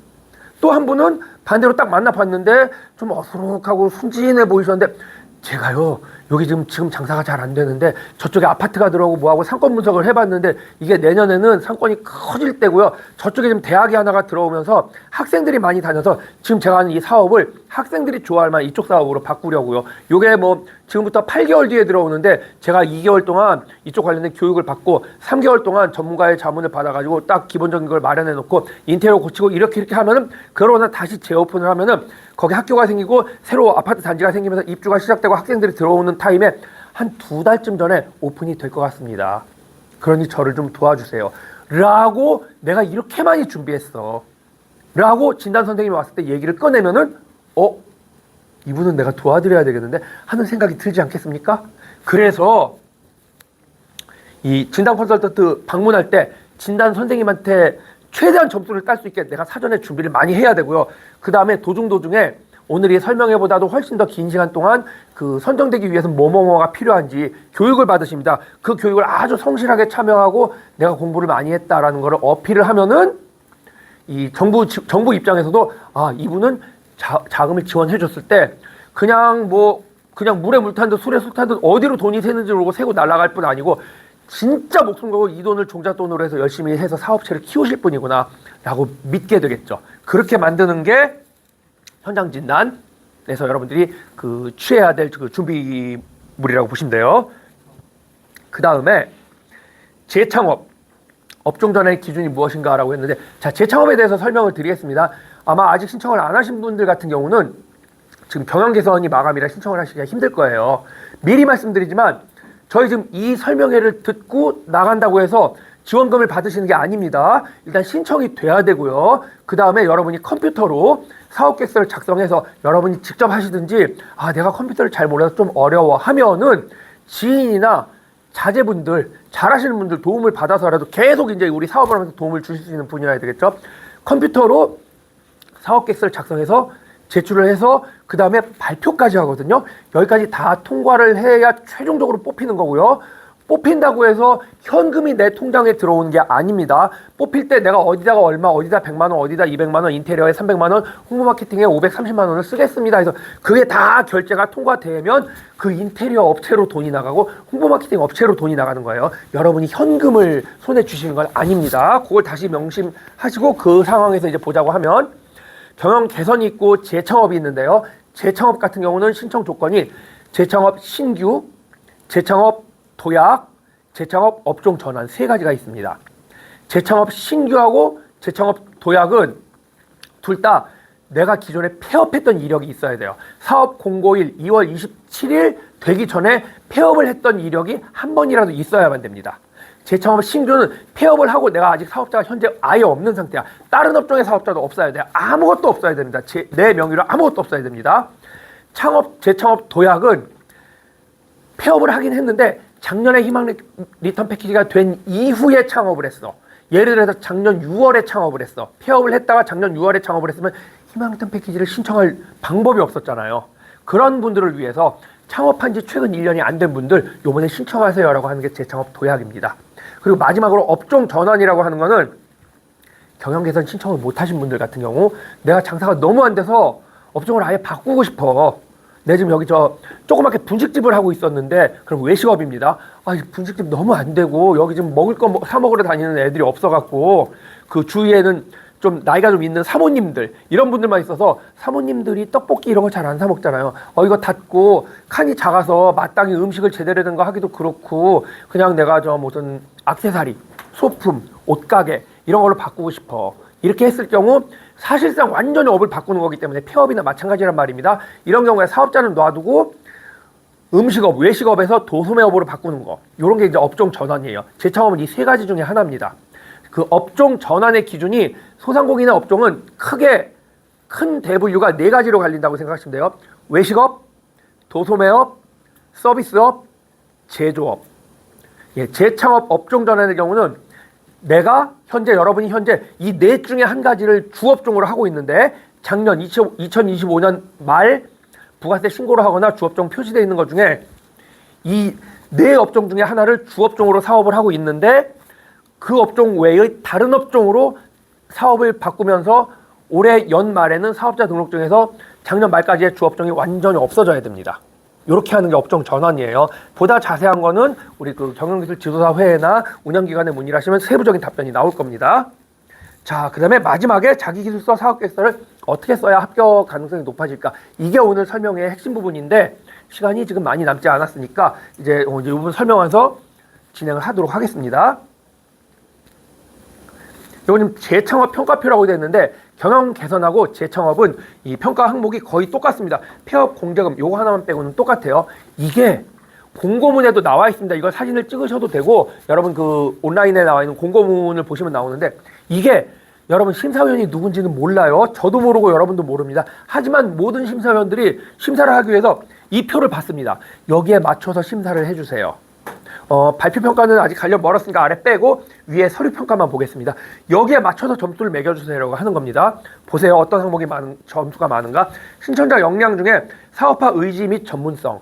또 한 분은 반대로 딱 만나봤는데 좀 어수룩하고 순진해 보이셨는데 제가요 여기 지금 장사가 잘 안 되는데 저쪽에 아파트가 들어오고 뭐하고 상권 분석을 해봤는데 이게 내년에는 상권이 커질 때고요. 저쪽에 지금 대학이 하나가 들어오면서 학생들이 많이 다녀서 지금 제가 하는 이 사업을 학생들이 좋아할 만한 이쪽 사업으로 바꾸려고요. 요게 뭐 지금부터 8개월 뒤에 들어오는데 제가 2개월 동안 이쪽 관련된 교육을 받고 3개월 동안 전문가의 자문을 받아가지고 딱 기본적인 걸 마련해 놓고 인테리어 고치고 이렇게 하면은 그러고 다시 재오픈을 하면은 거기 학교가 생기고 새로 아파트 단지가 생기면서 입주가 시작되고 학생들이 들어오는 타임에 한 2달쯤 전에 오픈이 될 것 같습니다. 그러니 저를 좀 도와주세요. 라고 내가 이렇게 많이 준비했어. 라고 진단 선생님이 왔을 때 얘기를 꺼내면은 이분은 내가 도와드려야 되겠는데 하는 생각이 들지 않겠습니까? 그래서 이 진단 컨설턴트 방문할 때 진단 선생님한테 최대한 점수를 딸 수 있게 내가 사전에 준비를 많이 해야 되고요. 그 다음에 도중에 오늘 이 설명회보다도 훨씬 더 긴 시간 동안 그 선정되기 위해서 뭐가 필요한지 교육을 받으십니다. 그 교육을 아주 성실하게 참여하고 내가 공부를 많이 했다라는 거를 어필을 하면은 이 정부 입장에서도 아 이분은 자금을 지원해 줬을 때 그냥 물에 물 탄 듯 술에 술 탄 듯 어디로 돈이 새는지 모르고 새고 날아갈 뿐 아니고 진짜 목숨 걸고 이 돈을 종잣돈으로 해서 열심히 해서 사업체를 키우실 분이구나 라고 믿게 되겠죠. 그렇게 만드는 게 현장 진단 부분에서 여러분들이 그 취해야 될 그 준비물이라고 보시면 돼요. 그 다음에 재창업, 업종 전환의 기준이 무엇인가라고 했는데, 자, 재창업에 대해서 설명을 드리겠습니다. 아마 아직 신청을 안 하신 분들 같은 경우는 지금 경영 개선이 마감이라 신청을 하시기가 힘들 거예요. 미리 말씀드리지만 저희 지금 이 설명회를 듣고 나간다고 해서 지원금을 받으시는 게 아닙니다. 일단 신청이 돼야 되고요. 그 다음에 여러분이 컴퓨터로 사업계획서를 작성해서 여러분이 직접 하시든지, 아, 내가 컴퓨터를 잘 몰라서 좀 어려워 하면은 지인이나 자제분들, 잘하시는 분들 도움을 받아서라도 계속 이제 우리 사업을 하면서 도움을 주실 수 있는 분이어야 되겠죠. 컴퓨터로 사업계획서를 작성해서 제출을 해서 그 다음에 발표까지 하거든요. 여기까지 다 통과를 해야 최종적으로 뽑히는 거고요. 뽑힌다고 해서 현금이 내 통장에 들어오는 게 아닙니다. 뽑힐 때 내가 어디다가 얼마, 어디다 100만 원, 어디다 200만 원, 인테리어에 300만 원, 홍보 마케팅에 530만 원을 쓰겠습니다. 그래서 그게 다 결제가 통과되면 그 인테리어 업체로 돈이 나가고 홍보 마케팅 업체로 돈이 나가는 거예요. 여러분이 현금을 손에 쥐시는 건 아닙니다. 그걸 다시 명심하시고 그 상황에서 이제 보자고 하면, 경영 개선이 있고 재창업이 있는데요. 재창업 같은 경우는 신청 조건이 재창업 신규, 재창업 도약, 재창업 업종 전환 세 가지가 있습니다. 재창업 신규하고 재창업 도약은 둘 다 내가 기존에 폐업했던 이력이 있어야 돼요. 사업 공고일 2월 27일 되기 전에 폐업을 했던 이력이 한 번이라도 있어야만 됩니다. 재창업 신규는 폐업을 하고 내가 아직 사업자가 현재 아예 없는 상태야. 다른 업종의 사업자도 없어야 돼요. 아무것도 없어야 됩니다. 내 명의로 아무것도 없어야 됩니다. 재창업 도약은 폐업을 하긴 했는데 작년에 희망 리턴 패키지가 된 이후에 창업을 했어. 예를 들어서 작년 6월에 창업을 했어. 폐업을 했다가 작년 6월에 창업을 했으면 희망 리턴 패키지를 신청할 방법이 없었잖아요. 그런 분들을 위해서 창업한 지 최근 1년이 안 된 분들 요번에 신청하세요라고 하는 게 재창업 도약입니다. 그리고 마지막으로 업종 전환이라고 하는 거는 경영 개선 신청을 못 하신 분들 같은 경우, 내가 장사가 너무 안 돼서 업종을 아예 바꾸고 싶어. 내가 지금 여기 조그맣게 분식집을 하고 있었는데, 그럼 외식업입니다. 아, 분식집 너무 안 되고 여기 지금 먹을 거 사 먹으러 다니는 애들이 없어갖고 그 주위에는 좀 나이가 좀 있는 사모님들, 이런 분들만 있어서 사모님들이 떡볶이 이런 거 잘 안 사 먹잖아요. 이거 닫고 칸이 작아서 마땅히 음식을 제대로 된 거 하기도 그렇고 그냥 내가 무슨 액세서리, 소품, 옷가게 이런 걸로 바꾸고 싶어. 이렇게 했을 경우 사실상 완전히 업을 바꾸는 거기 때문에 폐업이나 마찬가지란 말입니다. 이런 경우에 사업자는 놔두고 음식업, 외식업에서 도소매업으로 바꾸는 거, 이런 게 이제 업종 전환이에요. 재창업은 이 세 가지 중에 하나입니다. 그 업종 전환의 기준이 소상공인의 업종은 크게 큰 대분류가 네 가지로 갈린다고 생각하시면 돼요. 외식업, 도소매업, 서비스업, 제조업. 재창업 업종 전환의 경우는 여러분이 현재 이 넷 중에 한 가지를 주업종으로 하고 있는데, 작년 2025년 말 부가세 신고를 하거나 주업종 표시되어 있는 것 중에 이 네 업종 중에 하나를 주업종으로 사업을 하고 있는데, 그 업종 외의 다른 업종으로 사업을 바꾸면서 올해 연말에는 사업자 등록증에서 작년 말까지의 주업종이 완전히 없어져야 됩니다. 이렇게 하는 게 업종 전환이에요. 보다 자세한 거는 우리 그 경영기술 지도사 회의나 운영기관에 문의를 하시면 세부적인 답변이 나올 겁니다. 자, 그 다음에 마지막에 자기기술서 사업계획서를 어떻게 써야 합격 가능성이 높아질까? 이게 오늘 설명의 핵심 부분인데, 시간이 지금 많이 남지 않았으니까 이제 이 부분 설명해서 진행을 하도록 하겠습니다. 이건 지금 재창업 평가표라고 되어 있는데, 경영 개선하고 재창업은 이 평가 항목이 거의 똑같습니다. 폐업 공제금 요거 하나만 빼고는 똑같아요. 이게 공고문에도 나와 있습니다. 이걸 사진을 찍으셔도 되고, 여러분 그 온라인에 나와 있는 공고문을 보시면 나오는데, 이게 여러분 심사위원이 누군지는 몰라요. 저도 모르고 여러분도 모릅니다. 하지만 모든 심사위원들이 심사를 하기 위해서 이 표를 받습니다. 여기에 맞춰서 심사를 해주세요. 발표평가는 아직 가려 멀었으니까 아래 빼고 위에 서류평가만 보겠습니다. 여기에 맞춰서 점수를 매겨주세요라고 하는 겁니다. 보세요. 어떤 항목이 점수가 많은가? 신청자 역량 중에 사업화 의지 및 전문성.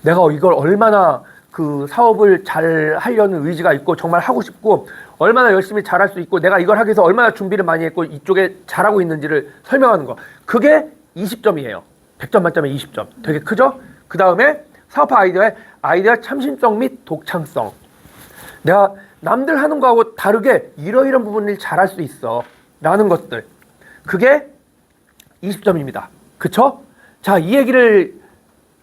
내가 이걸 얼마나 그 사업을 잘 하려는 의지가 있고 정말 하고 싶고 얼마나 열심히 잘할 수 있고 내가 이걸 하기 위해서 얼마나 준비를 많이 했고 이쪽에 잘하고 있는지를 설명하는 거. 그게 20점이에요. 100점 만점에 20점. 되게 크죠? 그 다음에 사업화 아이디어 참신성 및 독창성. 내가 남들 하는 거하고 다르게 이러이런 부분을 잘할 수 있어 라는 것들. 그게 20점입니다. 그쵸? 자, 이 얘기를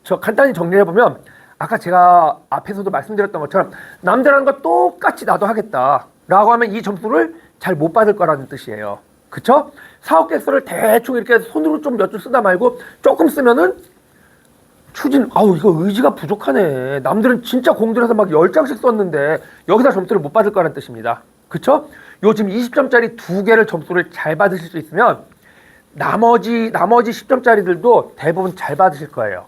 저 간단히 정리해보면 아까 제가 앞에서도 말씀드렸던 것처럼 남들 하는 거 똑같이 나도 하겠다 라고 하면 이 점수를 잘 못 받을 거라는 뜻이에요. 그쵸? 사업 계획서를 대충 이렇게 손으로 좀 몇 줄 쓰다 말고 조금 쓰면은 아우 이거 의지가 부족하네. 남들은 진짜 공들여서 막 10장씩 썼는데 여기다 점수를 못 받을 거라는 뜻입니다. 그쵸? 요즘 20점짜리 2개를 점수를 잘 받으실 수 있으면 나머지 10점짜리들도 대부분 잘 받으실 거예요.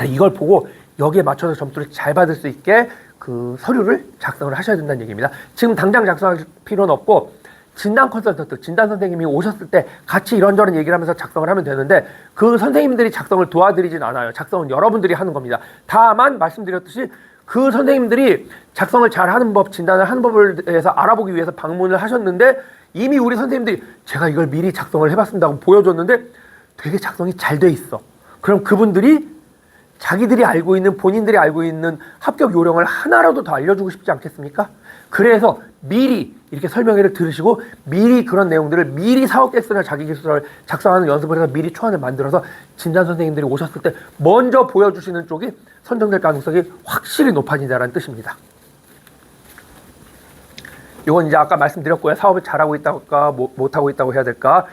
이걸 보고 여기에 맞춰서 점수를 잘 받을 수 있게 그 서류를 작성을 하셔야 된다는 얘기입니다. 지금 당장 작성할 필요는 없고 진단 컨설턴트, 진단 선생님이 오셨을 때 같이 이런저런 얘기를 하면서 작성을 하면 되는데 그 선생님들이 작성을 도와드리진 않아요. 작성은 여러분들이 하는 겁니다. 다만 말씀드렸듯이 그 선생님들이 작성을 잘하는 법, 진단을 하는 법을 대해서 알아보기 위해서 방문을 하셨는데 이미 우리 선생님들이 제가 이걸 미리 작성을 해봤습니다 하고 보여줬는데 되게 작성이 잘 돼 있어. 그럼 그분들이 자기들이 알고 있는, 본인들이 알고 있는 합격 요령을 하나라도 더 알려주고 싶지 않겠습니까? 그래서 미리 이렇게 설명회를 들으시고 미리 그런 내용들을 미리 사업계획서나 자기계획서를 작성하는 연습을 해서 미리 초안을 만들어서 진단 선생님들이 오셨을 때 먼저 보여주시는 쪽이 선정될 가능성이 확실히 높아진다는 뜻입니다. 이건 이제 아까 말씀드렸고요. 사업을 잘하고 있다가 못하고 있다고 해야 될까?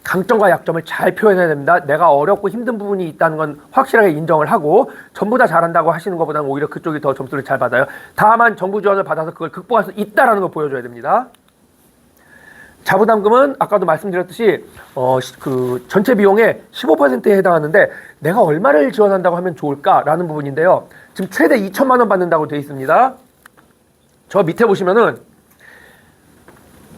강점과 약점을 잘 표현해야 됩니다. 내가 어렵고 힘든 부분이 있다는 건 확실하게 인정을 하고 전부 다 잘한다고 하시는 것보다는 오히려 그쪽이 더 점수를 잘 받아요. 다만 정부 지원을 받아서 그걸 극복할 수 있다는 걸 보여줘야 됩니다. 자부담금은 아까도 말씀드렸듯이 그 전체 비용의 15%에 해당하는데 내가 얼마를 지원한다고 하면 좋을까라는 부분인데요. 지금 최대 2천만 원 받는다고 되어 있습니다. 저 밑에 보시면은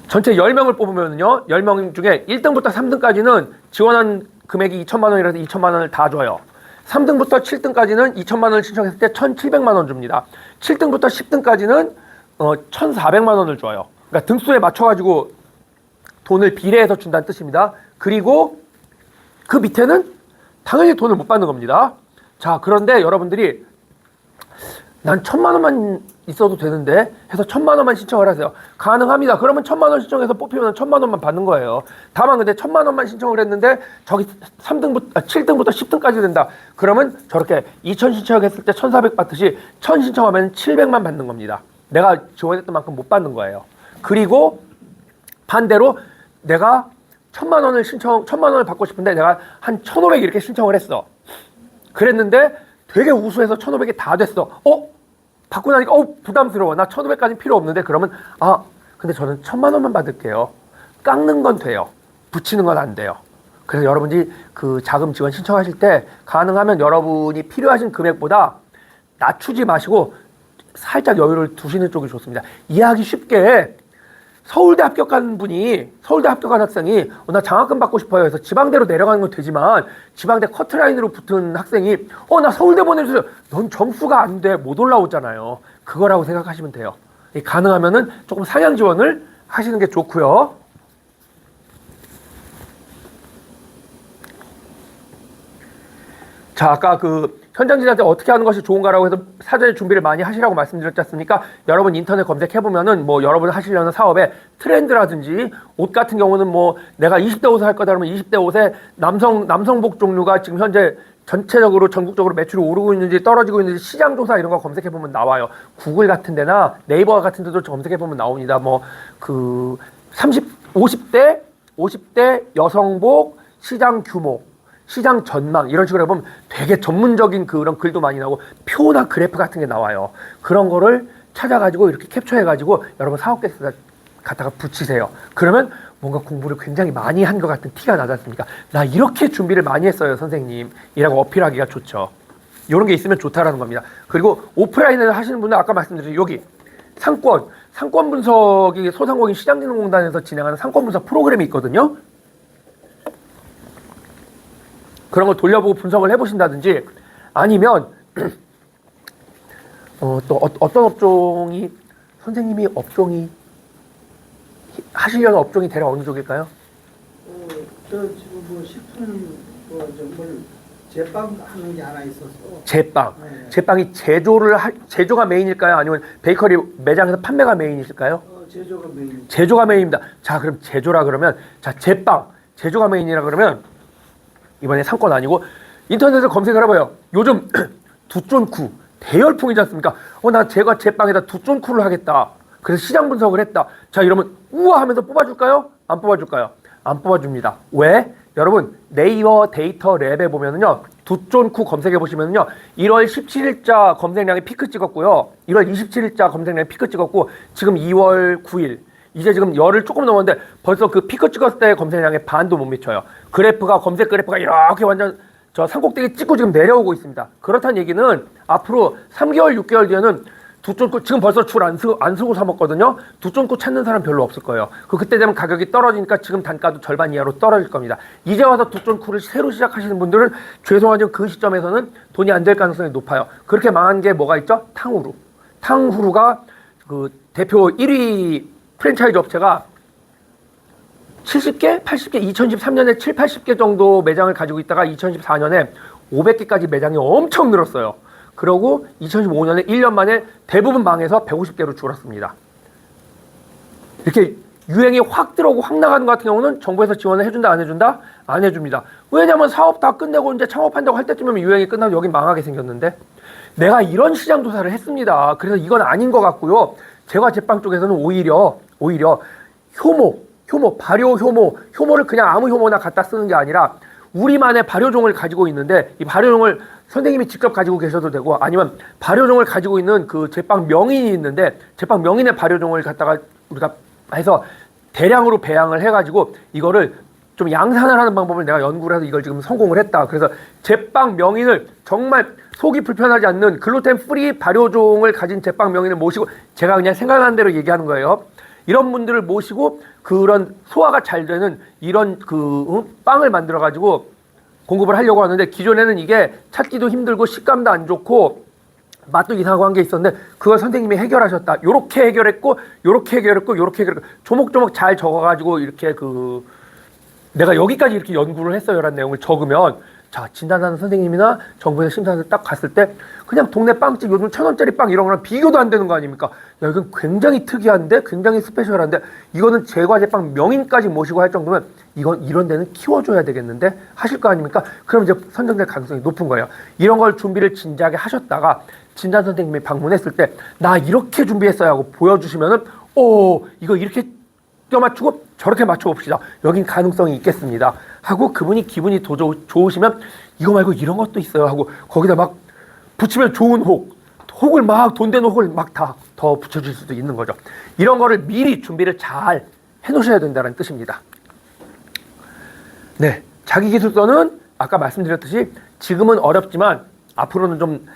전체 10명을 뽑으면요. 10명 중에 1등부터 3등까지는 지원한 금액이 2천만 원이라서 2천만 원을 다 줘요. 3등부터 7등까지는 2천만 원을 신청했을 때 1,700만 원 줍니다. 7등부터 10등까지는 1,400만 원을 줘요. 그러니까 등수에 맞춰가지고 돈을 비례해서 준다는 뜻입니다. 그리고 그 밑에는 당연히 돈을 못 받는 겁니다. 자, 그런데 여러분들이 난 1,000만 원만 있어도 되는데 해서 1,000만 원만 신청을 하세요. 가능합니다. 그러면 1,000만 원 신청해서 뽑히면 1,000만 원만 받는 거예요. 다만 근데 1,000만 원만 신청을 했는데 저기 7등부터 10등까지 된다. 그러면 저렇게 2,000 신청했을 때 1,400 받듯이 1,000 신청하면 700만 받는 겁니다. 내가 지원했던 만큼 못 받는 거예요. 그리고 반대로 내가 1,000만 원을 받고 싶은데 내가 한 1,500 이렇게 신청을 했어. 그랬는데 되게 우수해서 1,500이 다 됐어. 받고 나니까 부담스러워. 나 1,500까지 필요 없는데 그러면 근데 저는 1,000만 원만 받을게요. 깎는 건 돼요. 붙이는 건 안 돼요. 그래서 여러분들이 그 자금 지원 신청하실 때 가능하면 여러분이 필요하신 금액보다 낮추지 마시고 살짝 여유를 두시는 쪽이 좋습니다. 이해하기 쉽게 서울대 합격한 학생이 나 장학금 받고 싶어요 해서 지방대로 내려가는 건 되지만 지방대 커트라인으로 붙은 학생이 나 서울대 보내주세요. 넌 점수가 안 돼. 못 올라오잖아요. 그거라고 생각하시면 돼요. 가능하면은 조금 상향 지원을 하시는 게 좋고요. 자, 아까 그 현장진한테 어떻게 하는 것이 좋은가라고 해서 사전에 준비를 많이 하시라고 말씀드렸지 않습니까? 여러분 인터넷 검색해보면은 여러분 하시려는 사업의 트렌드라든지 옷 같은 경우는 내가 20대 옷을 할 거다 그러면 20대 옷에 남성복 종류가 지금 현재 전체적으로 전국적으로 매출이 오르고 있는지 떨어지고 있는지 시장조사 이런 거 검색해보면 나와요. 구글 같은 데나 네이버 같은 데도 검색해보면 나옵니다. 50대 여성복 시장 규모 시장 전망 이런 식으로 해보면 되게 전문적인 그런 글도 많이 나오고 표나 그래프 같은 게 나와요. 그런 거를 찾아가지고 이렇게 캡처해가지고 여러분 사업계획서 갖다가 붙이세요. 그러면 뭔가 공부를 굉장히 많이 한 것 같은 티가 나지 않습니까? 나 이렇게 준비를 많이 했어요 선생님 이라고 어필하기가 좋죠. 이런 게 있으면 좋다라는 겁니다. 그리고 오프라인을 하시는 분들 아까 말씀드린 여기 상권 분석이 소상공인 시장진흥공단에서 진행하는 상권 분석 프로그램이 있거든요. 그런 걸 돌려보고 분석을 해보신다든지 아니면 또 어떤 업종이 선생님이 하시려는 업종이 대략 어느 쪽일까요? 저 지금 식품 제빵 하는 게 하나 있어서. 제빵. 네. 제빵이 제조가 메인일까요? 아니면 베이커리 매장에서 판매가 메인이실까요? 제조가 메인. 제조가 메인입니다. 자, 그럼 제조라 그러면 제빵 제조가 메인이라 그러면 이번에 상권 아니고 인터넷에서 검색을 해봐요. 요즘 두쫀쿠 대열풍이지 않습니까? 나 제가 제 빵에다 두쫀쿠를 하겠다. 그래서 시장 분석을 했다. 자, 이러면 우와 하면서 뽑아줄까요? 안 뽑아줄까요? 안 뽑아줍니다. 왜? 여러분 네이버 데이터 랩에 보면은요, 두쫀쿠 검색해 보시면은요, 1월 17일자 검색량이 피크 찍었고요, 1월 27일자 검색량이 피크 찍었고, 지금 2월 9일 이제 지금 열흘 조금 넘었는데 벌써 그 피크 찍었을 때 검색량의 반도 못 미쳐요. 그래프가, 검색 그래프가 이렇게 완전 저 산꼭대기 찍고 지금 내려오고 있습니다. 그렇다는 얘기는 앞으로 3개월, 6개월 뒤에는 두쫀쿠, 지금 벌써 줄 안 쓰고 사 먹거든요. 두쫀쿠 찾는 사람 별로 없을 거예요. 그때 되면 가격이 떨어지니까 지금 단가도 절반 이하로 떨어질 겁니다. 이제 와서 두쫀쿠를 새로 시작하시는 분들은 죄송하지만 그 시점에서는 돈이 안 될 가능성이 높아요. 그렇게 망한 게 뭐가 있죠? 탕후루. 탕후루가 그 대표 1위 프랜차이즈 업체가 70개, 80개, 2013년에 7, 80개 정도 매장을 가지고 있다가 2014년에 500개까지 매장이 엄청 늘었어요. 그러고 2015년에 1년 만에 대부분 망해서 150개로 줄었습니다. 이렇게 유행이 확 들어오고 확 나가는 것 같은 경우는 정부에서 지원을 해준다, 안 해준다? 안 해줍니다. 왜냐면 사업 다 끝내고 이제 창업한다고 할 때쯤이면 유행이 끝나고 여기 망하게 생겼는데, 내가 이런 시장 조사를 했습니다. 그래서 이건 아닌 것 같고요. 제과 제빵 쪽에서는 오히려 효모를 그냥 아무 효모나 갖다 쓰는 게 아니라 우리만의 발효종을 가지고 있는데, 이 발효종을 선생님이 직접 가지고 계셔도 되고, 아니면 발효종을 가지고 있는 그 제빵 명인이 있는데, 제빵 명인의 발효종을 갖다가 우리가 해서 대량으로 배양을 해가지고 이거를 좀 양산을 하는 방법을 내가 연구를 해서 이걸 지금 성공을 했다. 그래서 제빵 명인을, 정말 속이 불편하지 않는 글루텐 프리 발효종을 가진 제빵 명인을 모시고, 제가 그냥 생각나는 대로 얘기하는 거예요. 이런 분들을 모시고 그런 소화가 잘 되는 이런 빵을 만들어 가지고 공급을 하려고 하는데, 기존에는 이게 찾기도 힘들고 식감도 안 좋고 맛도 이상하고 한 게 있었는데, 그걸 선생님이 해결하셨다. 요렇게 해결했고, 요렇게 해결했고, 요렇게 해결했고, 조목조목 잘 적어가지고 이렇게 내가 여기까지 이렇게 연구를 했어요 라는 내용을 적으면, 자, 진단하는 선생님이나 정부에서 심사를 딱 갔을 때 그냥 동네 빵집 요즘 1,000원짜리 빵 이런 거랑 비교도 안 되는 거 아닙니까? 야, 이건 굉장히 특이한데, 굉장히 스페셜한데, 이거는 제과제빵 명인까지 모시고 할 정도면 이건 이런 데는 키워줘야 되겠는데 하실 거 아닙니까? 그럼 이제 선정될 가능성이 높은 거예요. 이런 걸 준비를 진지하게 하셨다가 진단 선생님이 방문했을 때 나 이렇게 준비했어요 하고 보여주시면은, 이거 이렇게 맞추고 저렇게 맞춰봅시다. 여긴 가능성이 있겠습니다. 하고 그분이 기분이 더 좋으시면 이거 말고 이런 것도 있어요 하고 거기다 막 붙이면 좋은 혹을 막 돈 되는 혹을 막 다 더 붙여줄 수도 있는 거죠. 이런 거를 미리 준비를 잘 해놓으셔야 된다는 뜻입니다. 네, 자기기술서는 아까 말씀드렸듯이 지금은 어렵지만 앞으로는 좀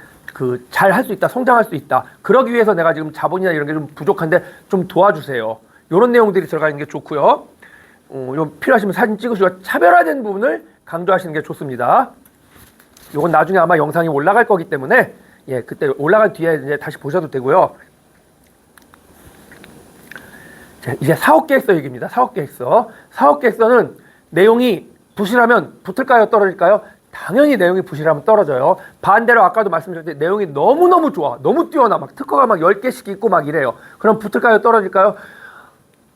잘 할 수 있다, 성장할 수 있다. 그러기 위해서 내가 지금 자본이나 이런 게 좀 부족한데 좀 도와주세요. 이런 내용들이 들어가 있는 게 좋고요. 필요하시면 사진 찍으시고 차별화된 부분을 강조하시는 게 좋습니다. 이건 나중에 아마 영상이 올라갈 거기 때문에 그때 올라갈 뒤에 이제 다시 보셔도 되고요. 자, 이제 사업계획서 얘기입니다. 사업계획서는 내용이 부실하면 붙을까요? 떨어질까요? 당연히 내용이 부실하면 떨어져요. 반대로 아까도 말씀드렸듯이 내용이 너무너무 좋아, 너무 뛰어나, 막 특허가 막 10개씩 있고 막 이래요. 그럼 붙을까요? 떨어질까요?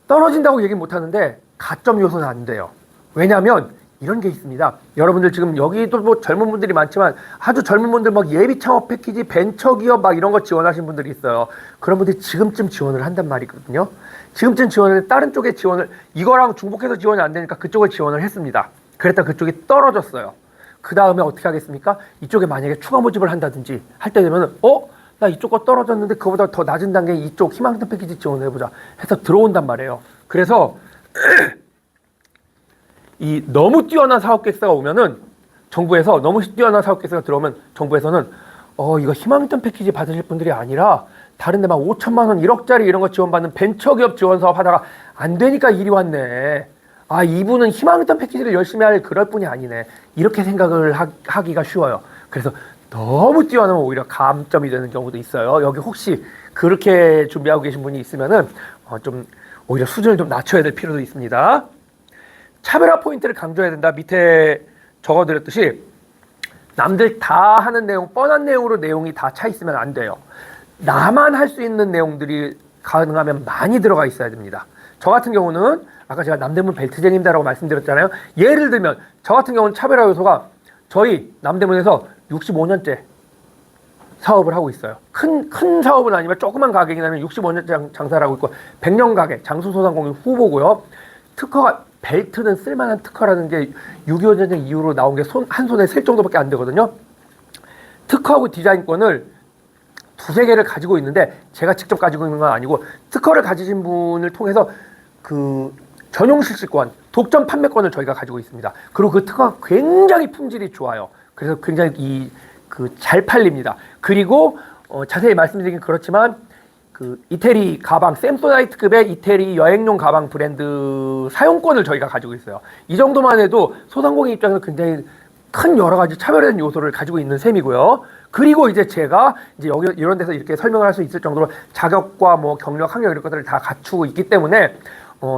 떨어진다고 얘기 못 하는데 가점 요소는 안 돼요. 왜냐하면 이런 게 있습니다. 여러분들 지금 여기도 뭐 젊은 분들이 많지만 아주 젊은 분들 막 예비 창업 패키지, 벤처기업 막 이런 거 지원하신 분들이 있어요. 그런 분들이 지금쯤 지원을 한단 말이거든요. 지금쯤 지원을, 다른 쪽에 지원을, 이거랑 중복해서 지원이 안 되니까 그쪽을 지원을 했습니다. 그랬다 그쪽이 떨어졌어요. 그 다음에 어떻게 하겠습니까? 이쪽에 만약에 추가 모집을 한다든지 할 때 되면은 나 이쪽 거 떨어졌는데 그거보다 더 낮은 단계 이쪽 희망성 패키지 지원을 해보자 해서 들어온단 말이에요. 그래서 이 너무 뛰어난 사업계획서가 오면은 정부에서, 너무 뛰어난 사업계획서가 들어오면 정부에서는 이거 희망성 패키지 받으실 분들이 아니라 다른 데 막 5천만 원, 1억짜리 이런 거 지원받는 벤처기업 지원 사업 하다가 안 되니까 이리 왔네. 이분은 희망성 패키지를 열심히 할 그럴 분이 아니네. 이렇게 생각을 하기가 쉬워요. 그래서 너무 뛰어나면 오히려 감점이 되는 경우도 있어요. 여기 혹시 그렇게 준비하고 계신 분이 있으면은 좀 오히려 수준을 좀 낮춰야 될 필요도 있습니다. 차별화 포인트를 강조해야 된다. 밑에 적어드렸듯이 남들 다 하는 내용, 뻔한 내용으로 내용이 다 차 있으면 안 돼요. 나만 할 수 있는 내용들이 가능하면 많이 들어가 있어야 됩니다. 저 같은 경우는 아까 제가 남대문 벨트쟁입니다라고 말씀드렸잖아요. 예를 들면 저 같은 경우는 차별화 요소가 저희 남대문에서 65년째 사업을 하고 있어요. 큰 사업은 아니면 조그만 가게이긴 하면 65년째 장사를 하고 있고 100년 가게 장수소상공인 후보고요. 특허가 벨트는 쓸만한 특허라는 게 6.25 전쟁 이후로 나온 게 한 손에 셀 정도밖에 안 되거든요. 특허하고 디자인권을 두세 개를 가지고 있는데 제가 직접 가지고 있는 건 아니고 특허를 가지신 분을 통해서 그 전용 실시권, 독점 판매권을 저희가 가지고 있습니다. 그리고 그 특허가 굉장히 품질이 좋아요. 그래서 굉장히 잘 팔립니다. 그리고 자세히 말씀드리긴 그렇지만 그 이태리 가방, 샘소나이트급의 이태리 여행용 가방 브랜드 사용권을 저희가 가지고 있어요. 이 정도만 해도 소상공인 입장에서 굉장히 큰 여러 가지 차별화된 요소를 가지고 있는 셈이고요. 그리고 이제 제가 이제 여기 이런 데서 이렇게 설명을 할 수 있을 정도로 자격과 뭐 경력, 학력 이런 것들을 다 갖추고 있기 때문에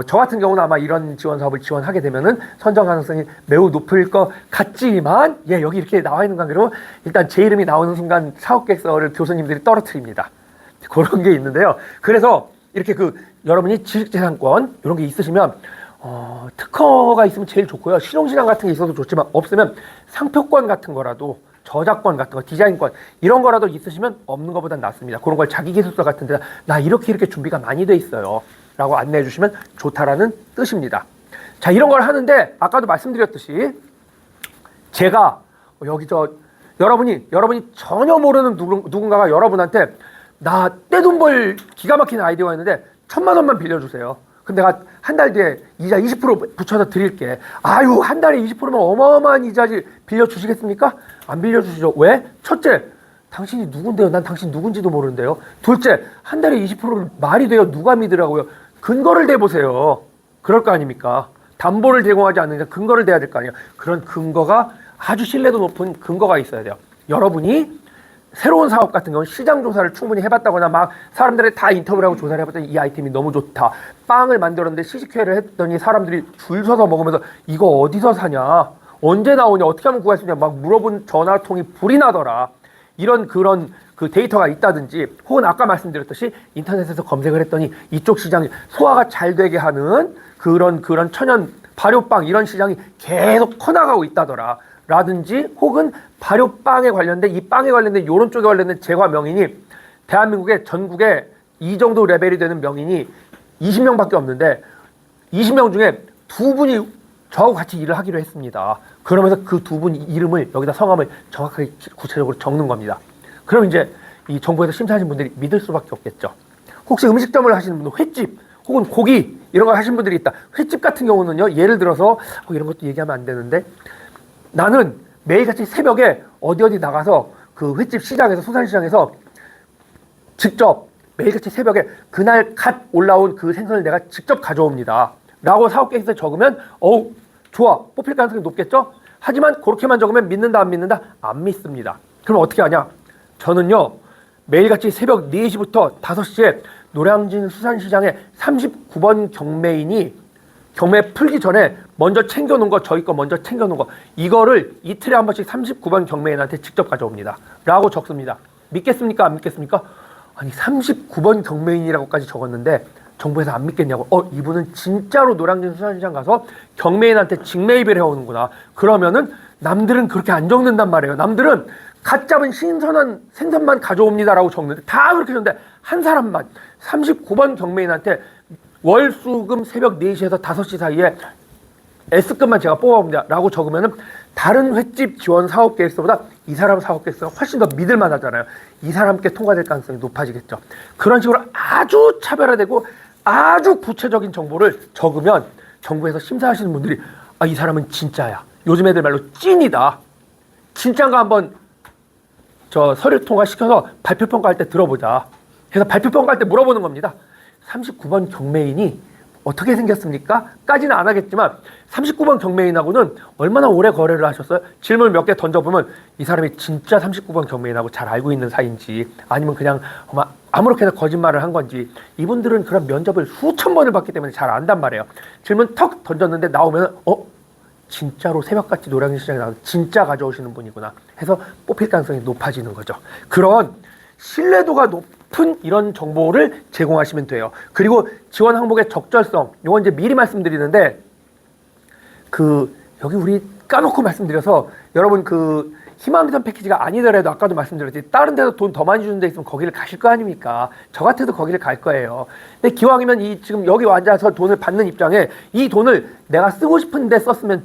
저 같은 경우는 아마 이런 지원 사업을 지원하게 되면은 선정 가능성이 매우 높을 것 같지만, 예, 여기 이렇게 나와 있는 관계로 일단 제 이름이 나오는 순간 사업계획서를 교수님들이 떨어뜨립니다. 그런 게 있는데요. 그래서 이렇게 여러분이 지식재산권 이런 게 있으시면 특허가 있으면 제일 좋고요. 실용시장 같은 게 있어도 좋지만 없으면 상표권 같은 거라도 저작권 같은 거, 디자인권 이런 거라도 있으시면 없는 것보단 낫습니다. 그런 걸 자기계획서 같은 데다 나 이렇게 준비가 많이 돼 있어요 라고 안내해 주시면 좋다라는 뜻입니다. 자, 이런 걸 하는데 아까도 말씀드렸듯이 제가 여기 여러분이 전혀 모르는 누군가가 여러분한테 나 떼돈 벌 기가 막힌 아이디어가 있는데 1,000만 원만 빌려주세요. 그럼 내가 한 달 뒤에 이자 20% 붙여서 드릴게. 아유, 한 달에 20%면 어마어마한 이자지 빌려주시겠습니까? 안 빌려주시죠. 왜? 첫째, 당신이 누군데요? 난 당신 누군지도 모르는데요. 둘째, 한 달에 20%는 말이 돼요? 누가 믿으라고요? 근거를 대보세요. 그럴 거 아닙니까? 담보를 제공하지 않느냐, 근거를 대야 될 거 아니에요. 그런 근거가 아주 신뢰도 높은 근거가 있어야 돼요. 여러분이 새로운 사업 같은 경우는 시장 조사를 충분히 해봤다거나 막 사람들이 다 인터뷰를 하고 조사를 해봤더니 이 아이템이 너무 좋다. 빵을 만들었는데 시식회를 했더니 사람들이 줄 서서 먹으면서 이거 어디서 사냐? 언제 나오냐? 어떻게 하면 구할 수 있냐? 막 물어본 전화통이 불이 나더라. 이런 그런 데이터가 있다든지 혹은 아까 말씀드렸듯이 인터넷에서 검색을 했더니 이쪽 시장이 소화가 잘 되게 하는 그런 천연 발효빵 이런 시장이 계속 커나가고 있다더라. 라든지 혹은 발효빵에 관련된 이 빵에 관련된 이런 쪽에 관련된 제과 명인이 대한민국에 전국에 이 정도 레벨이 되는 명인이 20명밖에 없는데 20명 중에 2분이 저하고 같이 일을 하기로 했습니다. 그러면서 그 2분 이름을 여기다 성함을 정확하게 구체적으로 적는 겁니다. 그럼 이제 이 정부에서 심사하신 분들이 믿을 수밖에 없겠죠. 혹시 음식점을 하시는 분들 횟집 혹은 고기 이런 거 하시는 분들이 있다. 횟집 같은 경우는요. 예를 들어서 이런 것도 얘기하면 안 되는데 나는 매일같이 새벽에 어디 나가서 그 횟집 시장에서 수산시장에서 직접 매일같이 새벽에 그날 갓 올라온 그 생선을 내가 직접 가져옵니다. 라고 사업계획서에 적으면 좋아. 뽑힐 가능성이 높겠죠? 하지만 그렇게만 적으면 믿는다 안 믿는다? 안 믿습니다. 그럼 어떻게 하냐? 저는요. 매일같이 새벽 4시부터 5시에 노량진 수산시장에 39번 경매인이 경매 풀기 전에 먼저 챙겨놓은 거, 저희 거 먼저 챙겨놓은 거 이거를 이틀에 한 번씩 39번 경매인한테 직접 가져옵니다. 라고 적습니다. 믿겠습니까? 안 믿겠습니까? 아니 39번 경매인이라고까지 적었는데 정부에서 안 믿겠냐고. 이분은 진짜로 노량진 수산시장 가서 경매인한테 직매입을 해오는구나. 그러면은 남들은 그렇게 안 적는단 말이에요. 남들은 갓 잡은 신선한 생선만 가져옵니다라고 적는데 다 그렇게 적는데 한 사람만 39번 경매인한테 월수금 새벽 4시에서 5시 사이에 S급만 제가 뽑아봅니다 라고 적으면은 다른 횟집 지원 사업계획서보다 이 사람 사업계획서가 훨씬 더 믿을만 하잖아요. 이 사람께 통과될 가능성이 높아지겠죠. 그런 식으로 아주 차별화되고 아주 구체적인 정보를 적으면 정부에서 심사하시는 분들이 이 사람은 진짜야. 요즘 애들 말로 찐이다. 진짜인가 한번 서류 통과시켜서 발표평가할 때 들어보자. 그래서 발표평가할 때 물어보는 겁니다. 39번 경매인이 어떻게 생겼습니까? 까지는 안 하겠지만 39번 경매인하고는 얼마나 오래 거래를 하셨어요? 질문 몇 개 던져보면 이 사람이 진짜 39번 경매인하고 잘 알고 있는 사이인지 아니면 그냥 아무렇게나 거짓말을 한 건지 이분들은 그런 면접을 수천 번을 받기 때문에 잘 안단 말이에요. 질문 턱 던졌는데 나오면 진짜로 새벽같이 노량진 시장에 나와서 진짜 가져오시는 분이구나 해서 뽑힐 가능성이 높아지는 거죠. 그런 신뢰도가 높은 싶은 이런 정보를 제공하시면 돼요. 그리고 지원 항목의 적절성, 이건 이제 미리 말씀드리는데 여기 우리 까놓고 말씀드려서 여러분 희망지원 패키지가 아니더라도 아까도 말씀드렸지 다른 데서 돈 더 많이 주는 데 있으면 거기를 가실 거 아닙니까? 저 같아도 거기를 갈 거예요. 근데 기왕이면 지금 여기 앉아서 돈을 받는 입장에 이 돈을 내가 쓰고 싶은데 쓰시면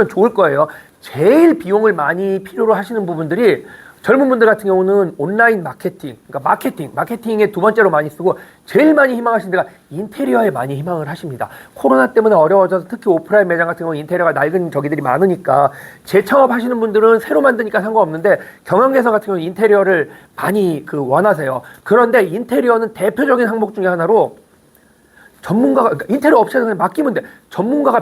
좋을 거예요. 제일 비용을 많이 필요로 하시는 부분들이 젊은 분들 같은 경우는 온라인 마케팅, 그러니까 마케팅에 두 번째로 많이 쓰고 제일 많이 희망하시는 데가 인테리어에 많이 희망을 하십니다. 코로나 때문에 어려워져서 특히 오프라인 매장 같은 경우는 인테리어가 낡은 저기들이 많으니까 재창업하시는 분들은 새로 만드니까 상관없는데 경영개선 같은 경우는 인테리어를 많이 원하세요. 그런데 인테리어는 대표적인 항목 중에 하나로 그러니까 인테리어 업체는 그냥 맡기면 돼.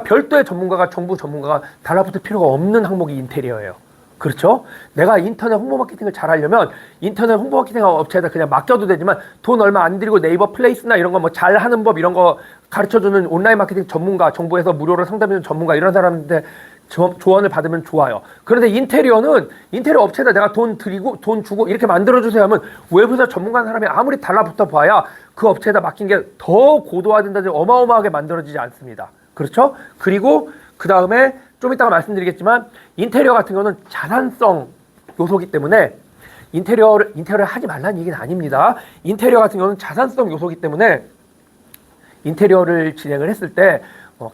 별도의 전문가가 정부 전문가가 달라붙을 필요가 없는 항목이 인테리어예요. 그렇죠? 내가 인터넷 홍보 마케팅을 잘하려면 인터넷 홍보 마케팅 업체에다 그냥 맡겨도 되지만 돈 얼마 안 들이고 네이버 플레이스나 이런 거 뭐 잘하는 법 이런 거 가르쳐주는 온라인 마케팅 전문가, 정부에서 무료로 상담해주는 전문가 이런 사람한테 조언을 받으면 좋아요. 그런데 인테리어는 인테리어 업체에다 내가 돈 주고 이렇게 만들어주세요 하면 외부에서 전문가한 사람이 아무리 달라붙어 봐야 그 업체에다 맡긴 게 더 고도화된다든지 어마어마하게 만들어지지 않습니다. 그렇죠? 그리고 그 다음에 좀 이따가 말씀드리겠지만 인테리어 같은 경우는 자산성 요소기 때문에 인테리어를 하지 말라는 얘기는 아닙니다. 인테리어 같은 경우는 자산성 요소기 때문에 인테리어를 진행을 했을 때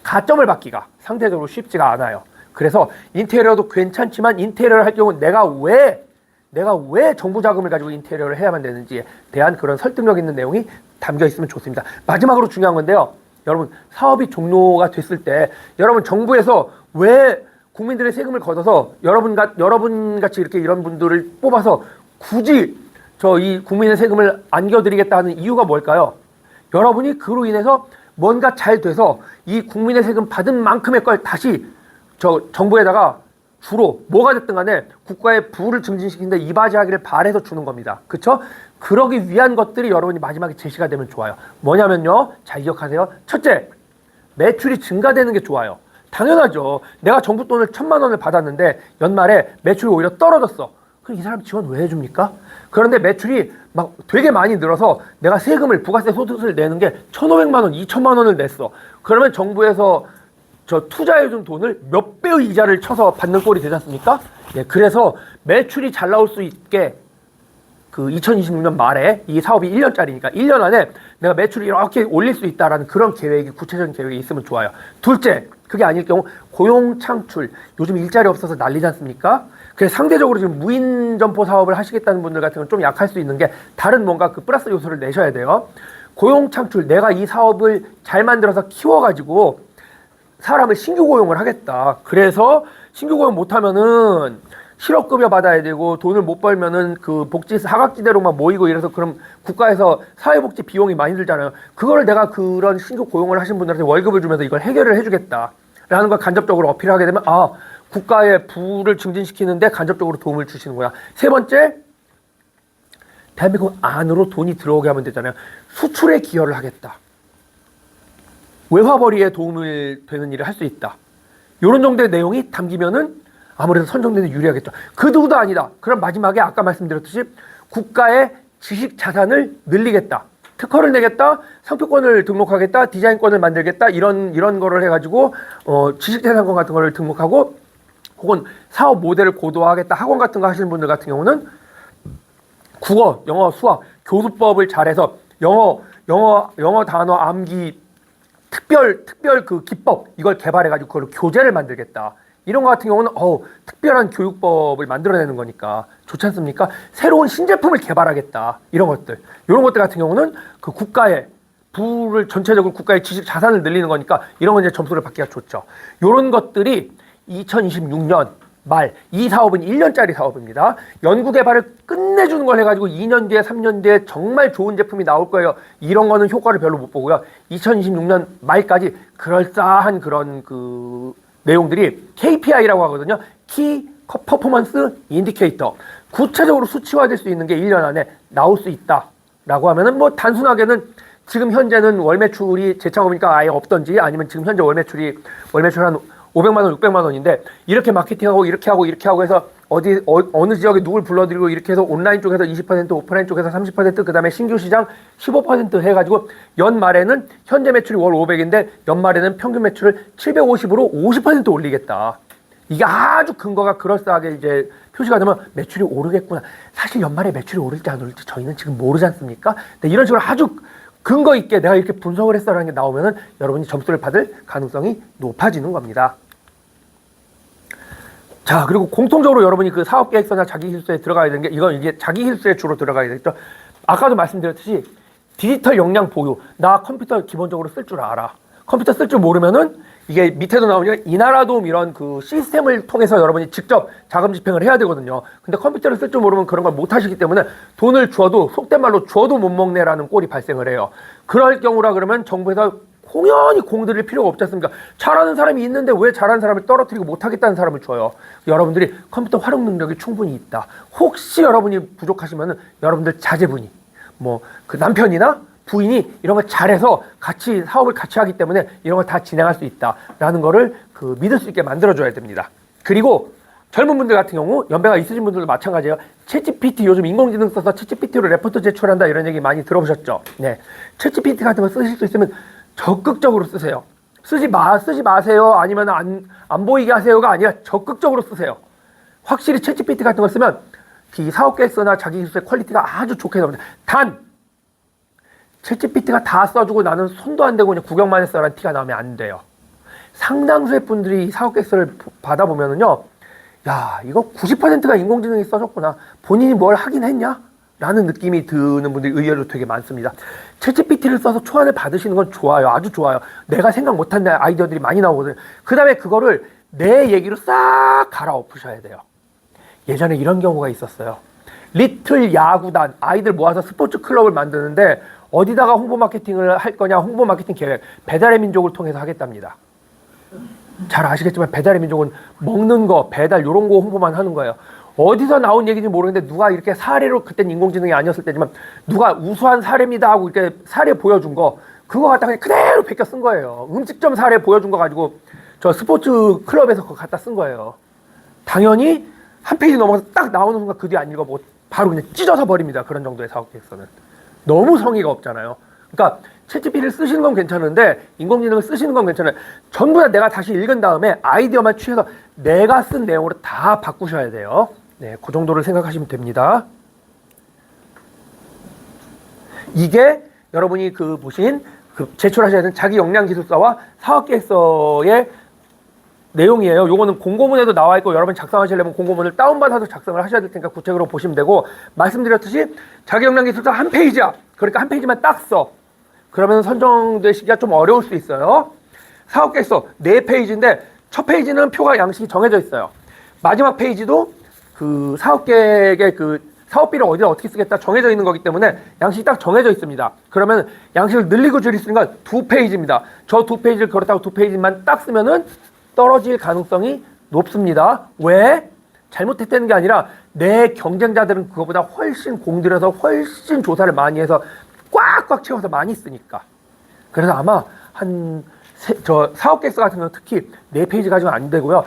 가점을 받기가 상대적으로 쉽지가 않아요. 그래서 인테리어도 괜찮지만 인테리어를 할 경우 내가 왜 정부 자금을 가지고 인테리어를 해야만 되는지에 대한 그런 설득력 있는 내용이 담겨 있으면 좋습니다. 마지막으로 중요한 건데요. 여러분 사업이 종료가 됐을 때 여러분 정부에서 왜 국민들의 세금을 걷어서 여러분 같이 이런 분들을 뽑아서 굳이 이 국민의 세금을 안겨드리겠다 하는 이유가 뭘까요? 여러분이 그로 인해서 뭔가 잘 돼서 이 국민의 세금 받은 만큼의 걸 다시 정부에다가 주로 뭐가 됐든 간에 국가의 부를 증진시키는데 이바지하기를 바래서 주는 겁니다. 그렇죠? 그러기 위한 것들이 여러분이 마지막에 제시가 되면 좋아요. 뭐냐면요. 잘 기억하세요. 첫째, 매출이 증가되는 게 좋아요. 당연하죠. 내가 정부 돈을 1,000만 원을 받았는데 연말에 매출이 오히려 떨어졌어. 그럼 이 사람 지원 왜 해줍니까? 그런데 매출이 막 되게 많이 늘어서 내가 부가세 소득을 내는 게 1,500만 원, 2,000만 원을 냈어. 그러면 정부에서 투자해준 돈을 몇 배의 이자를 쳐서 받는 꼴이 되지 않습니까? 예, 그래서 매출이 잘 나올 수 있게 2026년 말에 이 사업이 1년짜리니까 1년 안에 내가 매출을 이렇게 올릴 수 있다라는 그런 구체적인 계획이 있으면 좋아요. 둘째, 그게 아닐 경우 고용 창출. 요즘 일자리 없어서 난리지 않습니까? 그래서 상대적으로 지금 무인 점포 사업을 하시겠다는 분들 같은 건 좀 약할 수 있는 게 다른 뭔가 플러스 요소를 내셔야 돼요. 고용 창출. 내가 이 사업을 잘 만들어서 키워가지고 사람을 신규 고용을 하겠다. 그래서 신규 고용 못하면은 실업급여 받아야 되고 돈을 못 벌면은 사각지대로만 모이고 이래서 그럼 국가에서 사회복지 비용이 많이 들잖아요. 그거를 내가 그런 신규 고용을 하신 분들한테 월급을 주면서 이걸 해결을 해주겠다라는 걸 간접적으로 어필하게 되면 국가의 부를 증진시키는데 간접적으로 도움을 주시는구나. 세 번째, 대한민국 안으로 돈이 들어오게 하면 되잖아요. 수출에 기여를 하겠다. 외화벌이에 도움을 되는 일을 할 수 있다. 이런 정도의 내용이 담기면은 아무래도 선정되는 유리하겠죠. 그 누구도 아니다. 그럼 마지막에 아까 말씀드렸듯이 국가의 지식 자산을 늘리겠다. 특허를 내겠다. 상표권을 등록하겠다. 디자인권을 만들겠다. 이런 거를 해가지고 지식 자산권 같은 거를 등록하고 혹은 사업 모델을 고도화하겠다. 학원 같은 거 하시는 분들 같은 경우는 국어, 영어, 수학, 교수법을 잘해서 영어 단어 암기 특별 기법 이걸 개발해가지고 그걸 교재를 만들겠다. 이런 거 같은 경우는 특별한 교육법을 만들어내는 거니까 좋지 않습니까? 새로운 신제품을 개발하겠다. 이런 것들 같은 경우는 그 국가의 부를 전체적으로 국가의 지식 자산을 늘리는 거니까 이런 건 이제 점수를 받기가 좋죠. 이런 것들이 2026년 말 이 사업은 1년짜리 사업입니다. 연구개발을 끝내주는 걸 해가지고 2년 뒤에 3년 뒤에 정말 좋은 제품이 나올 거예요. 이런 거는 효과를 별로 못 보고요. 2026년 말까지 그럴싸한 그런 내용들이 KPI라고 하거든요. 키 퍼포먼스 인디케이터. 구체적으로 수치화될 수 있는 게 1년 안에 나올 수 있다라고 하면은 단순하게는 지금 현재는 월 매출이 재창업이니까 아예 없던지 아니면 지금 현재 월 매출 한 500만 원, 600만 원인데 이렇게 마케팅하고 이렇게 하고 해서 어느 지역에 누굴 불러들이고 이렇게 해서 온라인 쪽에서 20%, 오프라인 쪽에서 30%, 그 다음에 신규 시장 15% 해가지고 연말에는 현재 매출이 월 500인데 연말에는 평균 매출을 750으로 50% 올리겠다. 이게 아주 근거가 그럴싸하게 이제 표시가 되면 매출이 오르겠구나. 사실 연말에 매출이 오를지 안 오를지 저희는 지금 모르지 않습니까? 근데 이런 식으로 아주 근거 있게 내가 이렇게 분석을 했어라는 게 나오면은 여러분이 점수를 받을 가능성이 높아지는 겁니다. 자, 그리고 공통적으로 여러분이 그 사업 계획서나 자기 실수에 들어가야 되는 게 이게 자기 실수에 주로 들어가야 되겠죠. 아까도 말씀드렸듯이 디지털 역량 보유. 나 컴퓨터 기본적으로 쓸 줄 알아. 컴퓨터 쓸 줄 모르면은 이게 밑에도 나오니까 이나라돔 이런 그 시스템을 통해서 여러분이 직접 자금 집행을 해야 되거든요. 근데 컴퓨터를 쓸 줄 모르면 그런 걸 못 하시기 때문에 돈을 줘도 속된 말로 줘도 못 먹네라는 꼴이 발생을 해요. 그럴 경우라 그러면 정부에서 공연히 공들일 필요가 없지 않습니까? 잘하는 사람이 있는데 왜 잘하는 사람을 떨어뜨리고 못하겠다는 사람을 줘요? 여러분들이 컴퓨터 활용 능력이 충분히 있다. 혹시 여러분이 부족하시면은 여러분들 자제분이 뭐 그 남편이나 부인이 이런 걸 잘해서 같이 사업을 같이 하기 때문에 이런 걸 다 진행할 수 있다라는 거를 그 믿을 수 있게 만들어줘야 됩니다. 그리고 젊은 분들 같은 경우 연배가 있으신 분들도 마찬가지예요. 챗GPT 요즘 인공지능 써서 챗GPT로 레포트 제출한다 이런 얘기 많이 들어보셨죠? 네, 챗GPT 같은 거 쓰실 수 있으면 적극적으로 쓰세요. 쓰지 마세요. 아니면 안 보이게 하세요가 아니라 적극적으로 쓰세요. 확실히 챗GPT 같은 거 쓰면 이 사업 계획서나 자기 기술의 퀄리티가 아주 좋게 나옵니다. 단 챗GPT가 다 써주고 나는 손도 안 대고 그냥 구경만 했어라는 티가 나면 안 돼요. 상당수의 분들이 사업 계획서를 받아보면은요, 야, 이거 90%가 인공지능이 써줬구나. 본인이 뭘 하긴 했냐? 라는 느낌이 드는 분들이 의외로 되게 많습니다. 챗GPT를 써서 초안을 받으시는 건 좋아요. 아주 좋아요. 내가 생각 못한 아이디어들이 많이 나오거든요. 그 다음에 그거를 내 얘기로 싹 갈아엎으셔야 돼요. 예전에 이런 경우가 있었어요. 리틀 야구단, 아이들 모아서 스포츠 클럽을 만드는데 어디다가 홍보 마케팅을 할 거냐, 홍보 마케팅 계획, 배달의 민족을 통해서 하겠답니다. 잘 아시겠지만 배달의 민족은 먹는 거, 배달 이런 거 홍보만 하는 거예요. 어디서 나온 얘기인지 모르겠는데 누가 이렇게 사례로, 그때는 인공지능이 아니었을 때지만 누가 우수한 사례입니다 하고 이렇게 사례 보여준 거, 그거 갖다 그냥 그대로 베껴 쓴 거예요. 음식점 사례 보여준 거 가지고 저 스포츠 클럽에서 그거 갖다 쓴 거예요. 당연히 한 페이지 넘어가서 딱 나오는 순간 그 뒤에 안 읽어보고 바로 그냥 찢어서 버립니다. 그런 정도의 사업 계획서는. 너무 성의가 없잖아요. 그러니까 챗GPT를 쓰시는 건 괜찮은데 인공지능을 쓰시는 건 괜찮아요. 전부 다 내가 다시 읽은 다음에 아이디어만 취해서 내가 쓴 내용으로 다 바꾸셔야 돼요. 네, 그 정도를 생각하시면 됩니다. 이게 여러분이 그 보신 그 제출하셔야 되는 자기 역량 기술서와 사업 계획서의 내용이에요. 요거는 공고문에도 나와 있고 여러분 작성하시려면 공고문을 다운받아서 작성을 하셔야 될 테니까 구체적으로 보시면 되고, 말씀드렸듯이 자기 역량 기술서 한 페이지야. 그러니까 한 페이지만 딱 써. 그러면 선정되시기가 좀 어려울 수 있어요. 사업 계획서 4페이지인데 첫 페이지는 표가 양식이 정해져 있어요. 마지막 페이지도 그 사업 계획의 그 사업비를 어디다 어떻게 쓰겠다 정해져 있는 거기 때문에 양식이 딱 정해져 있습니다. 그러면 양식을 늘리고 줄일 수 있는 건 2페이지입니다. 저 2페이지를 그렇다고 2페이지만 딱 쓰면은 떨어질 가능성이 높습니다. 왜? 잘못했다는 게 아니라 내 경쟁자들은 그거보다 훨씬 공들여서 훨씬 조사를 많이 해서 꽉꽉 채워서 많이 쓰니까. 그래서 아마 저 사업 계획서 같은 경우는 특히 4페이지 가지면 안 되고요.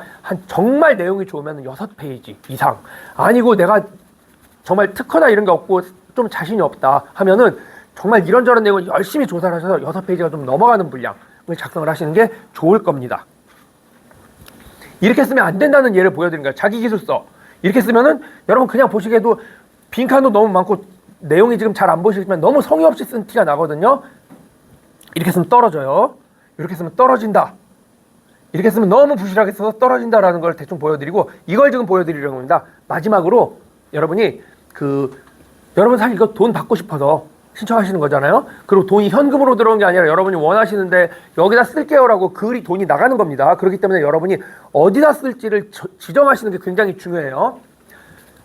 정말 내용이 좋으면 6페이지 이상. 아니고 내가 정말 특허나 이런 게 없고 좀 자신이 없다 하면은 정말 이런저런 내용을 열심히 조사를 하셔서 6페이지가 좀 넘어가는 분량을 작성을 하시는 게 좋을 겁니다. 이렇게 쓰면 안 된다는 예를 보여드린 거예요. 자기 기술서. 이렇게 쓰면은 여러분 그냥 보시기에도 빈칸도 너무 많고 내용이 지금 잘 안 보이시지만 너무 성의 없이 쓴 티가 나거든요. 이렇게 쓰면 떨어져요. 이렇게 쓰면 떨어진다. 이렇게 쓰면 너무 부실하게 써서 떨어진다라는 걸 대충 보여드리고, 이걸 지금 보여드리려고 합니다. 마지막으로 여러분이 여러분 사실 이거 돈 받고 싶어서 신청하시는 거잖아요. 그리고 돈이 현금으로 들어온 게 아니라 여러분이 원하시는데 여기다 쓸게요라고 글이 돈이 나가는 겁니다. 그렇기 때문에 여러분이 어디다 쓸지를 지정하시는 게 굉장히 중요해요.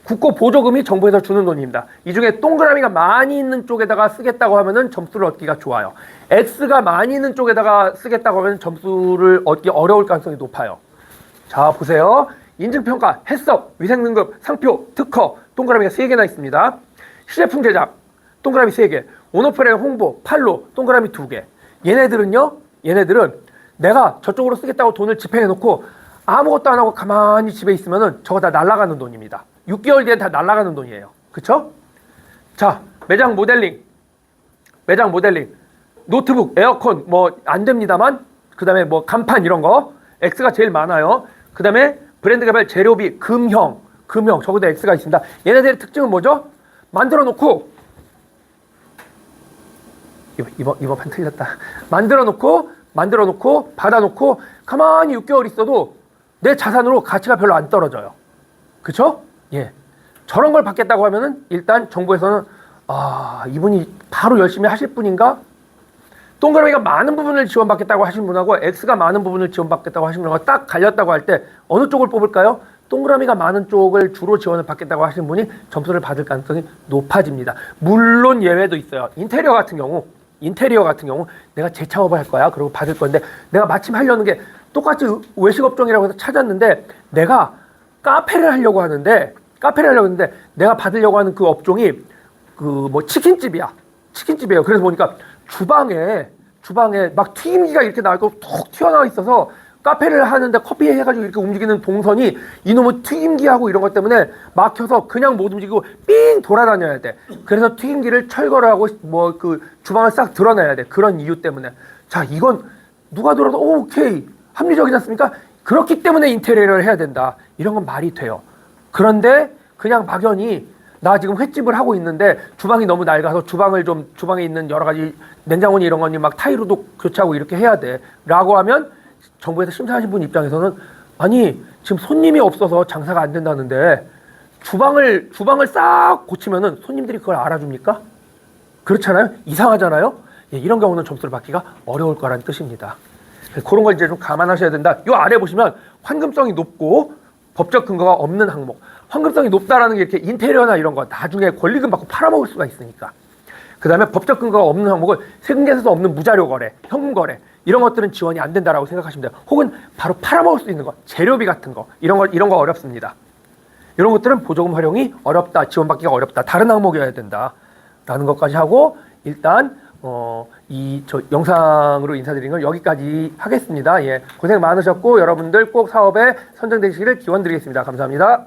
국고 보조금이 정부에서 주는 돈입니다. 이 중에 동그라미가 많이 있는 쪽에다가 쓰겠다고 하면은 점수를 얻기가 좋아요. X가 많이 있는 쪽에다가 쓰겠다고 하면 점수를 얻기 어려울 가능성이 높아요. 자, 보세요. 인증평가, 해썹, 위생등급, 상표, 특허, 동그라미가 3개나 있습니다. 시제품 제작, 동그라미 3개, 온오프라인 홍보, 판로, 동그라미 2개. 얘네들은 내가 저쪽으로 쓰겠다고 돈을 집행해놓고 아무것도 안 하고 가만히 집에 있으면은 저거 다 날아가는 돈입니다. 6개월 뒤에 다 날아가는 돈이에요. 그쵸? 자, 매장 모델링. 노트북, 에어컨 뭐 안 됩니다만 그 다음에 뭐 간판 이런 거 X가 제일 많아요. 그 다음에 브랜드 개발 재료비, 금형 적어도 X가 있습니다. 얘네들의 특징은 뭐죠? 만들어 놓고 이번 판 틀렸다. 만들어 놓고 받아놓고 가만히 6개월 있어도 내 자산으로 가치가 별로 안 떨어져요. 그쵸? 예. 저런 걸 받겠다고 하면은 일단 정부에서는 이분이 바로 열심히 하실 분인가? 동그라미가 많은 부분을 지원받겠다고 하신 분하고 X가 많은 부분을 지원받겠다고 하신 분하고 딱 갈렸다고 할 때 어느 쪽을 뽑을까요? 동그라미가 많은 쪽을 주로 지원을 받겠다고 하신 분이 점수를 받을 가능성이 높아집니다. 물론 예외도 있어요. 인테리어 같은 경우 내가 재창업을 할 거야. 그리고 받을 건데 내가 마침 하려는 게 똑같이 외식업종이라고 해서 찾았는데 내가 카페를 하려고 했는데 내가 받으려고 하는 그 업종이 그 뭐 치킨집이에요. 그래서 보니까 주방에 막 튀김기가 이렇게 나고 톡 튀어나와 있어서 카페를 하는데 커피 해가지고 이렇게 움직이는 동선이 이놈의 튀김기하고 이런 것 때문에 막혀서 그냥 못 움직이고 삥 돌아다녀야 돼. 그래서 튀김기를 철거를 하고 뭐 그 주방을 싹 드러내야 돼. 그런 이유 때문에. 자, 이건 누가 들어도 오케이 합리적이지 않습니까? 그렇기 때문에 인테리어를 해야 된다. 이런 건 말이 돼요. 그런데 그냥 막연히 나 지금 횟집을 하고 있는데 주방이 너무 낡아서 주방에 있는 여러 가지 냉장고니 이런 거니 막 타이로도 교체하고 이렇게 해야 돼. 라고 하면 정부에서 심사하신 분 입장에서는 아니 지금 손님이 없어서 장사가 안 된다는데 주방을 싹 고치면은 손님들이 그걸 알아줍니까? 그렇잖아요. 이상하잖아요. 예, 이런 경우는 점수를 받기가 어려울 거라는 뜻입니다. 그런 걸 이제 좀 감안하셔야 된다. 요 아래 보시면 환금성이 높고 법적 근거가 없는 항목. 환금성이 높다라는 게 이렇게 인테리어나 이런 거 나중에 권리금 받고 팔아먹을 수가 있으니까. 그 다음에 법적 근거가 없는 항목을 세금계에서 없는 무자료 거래, 현금 거래 이런 것들은 지원이 안 된다라고 생각하시면 돼요. 혹은 바로 팔아먹을 수 있는 거, 재료비 같은 거 이런 거 어렵습니다. 이런 것들은 보조금 활용이 어렵다, 지원받기가 어렵다, 다른 항목이어야 된다라는 것까지 하고 일단 저 영상으로 인사드리는 걸 여기까지 하겠습니다. 예, 고생 많으셨고 여러분들 꼭 사업에 선정되시기를 기원드리겠습니다. 감사합니다.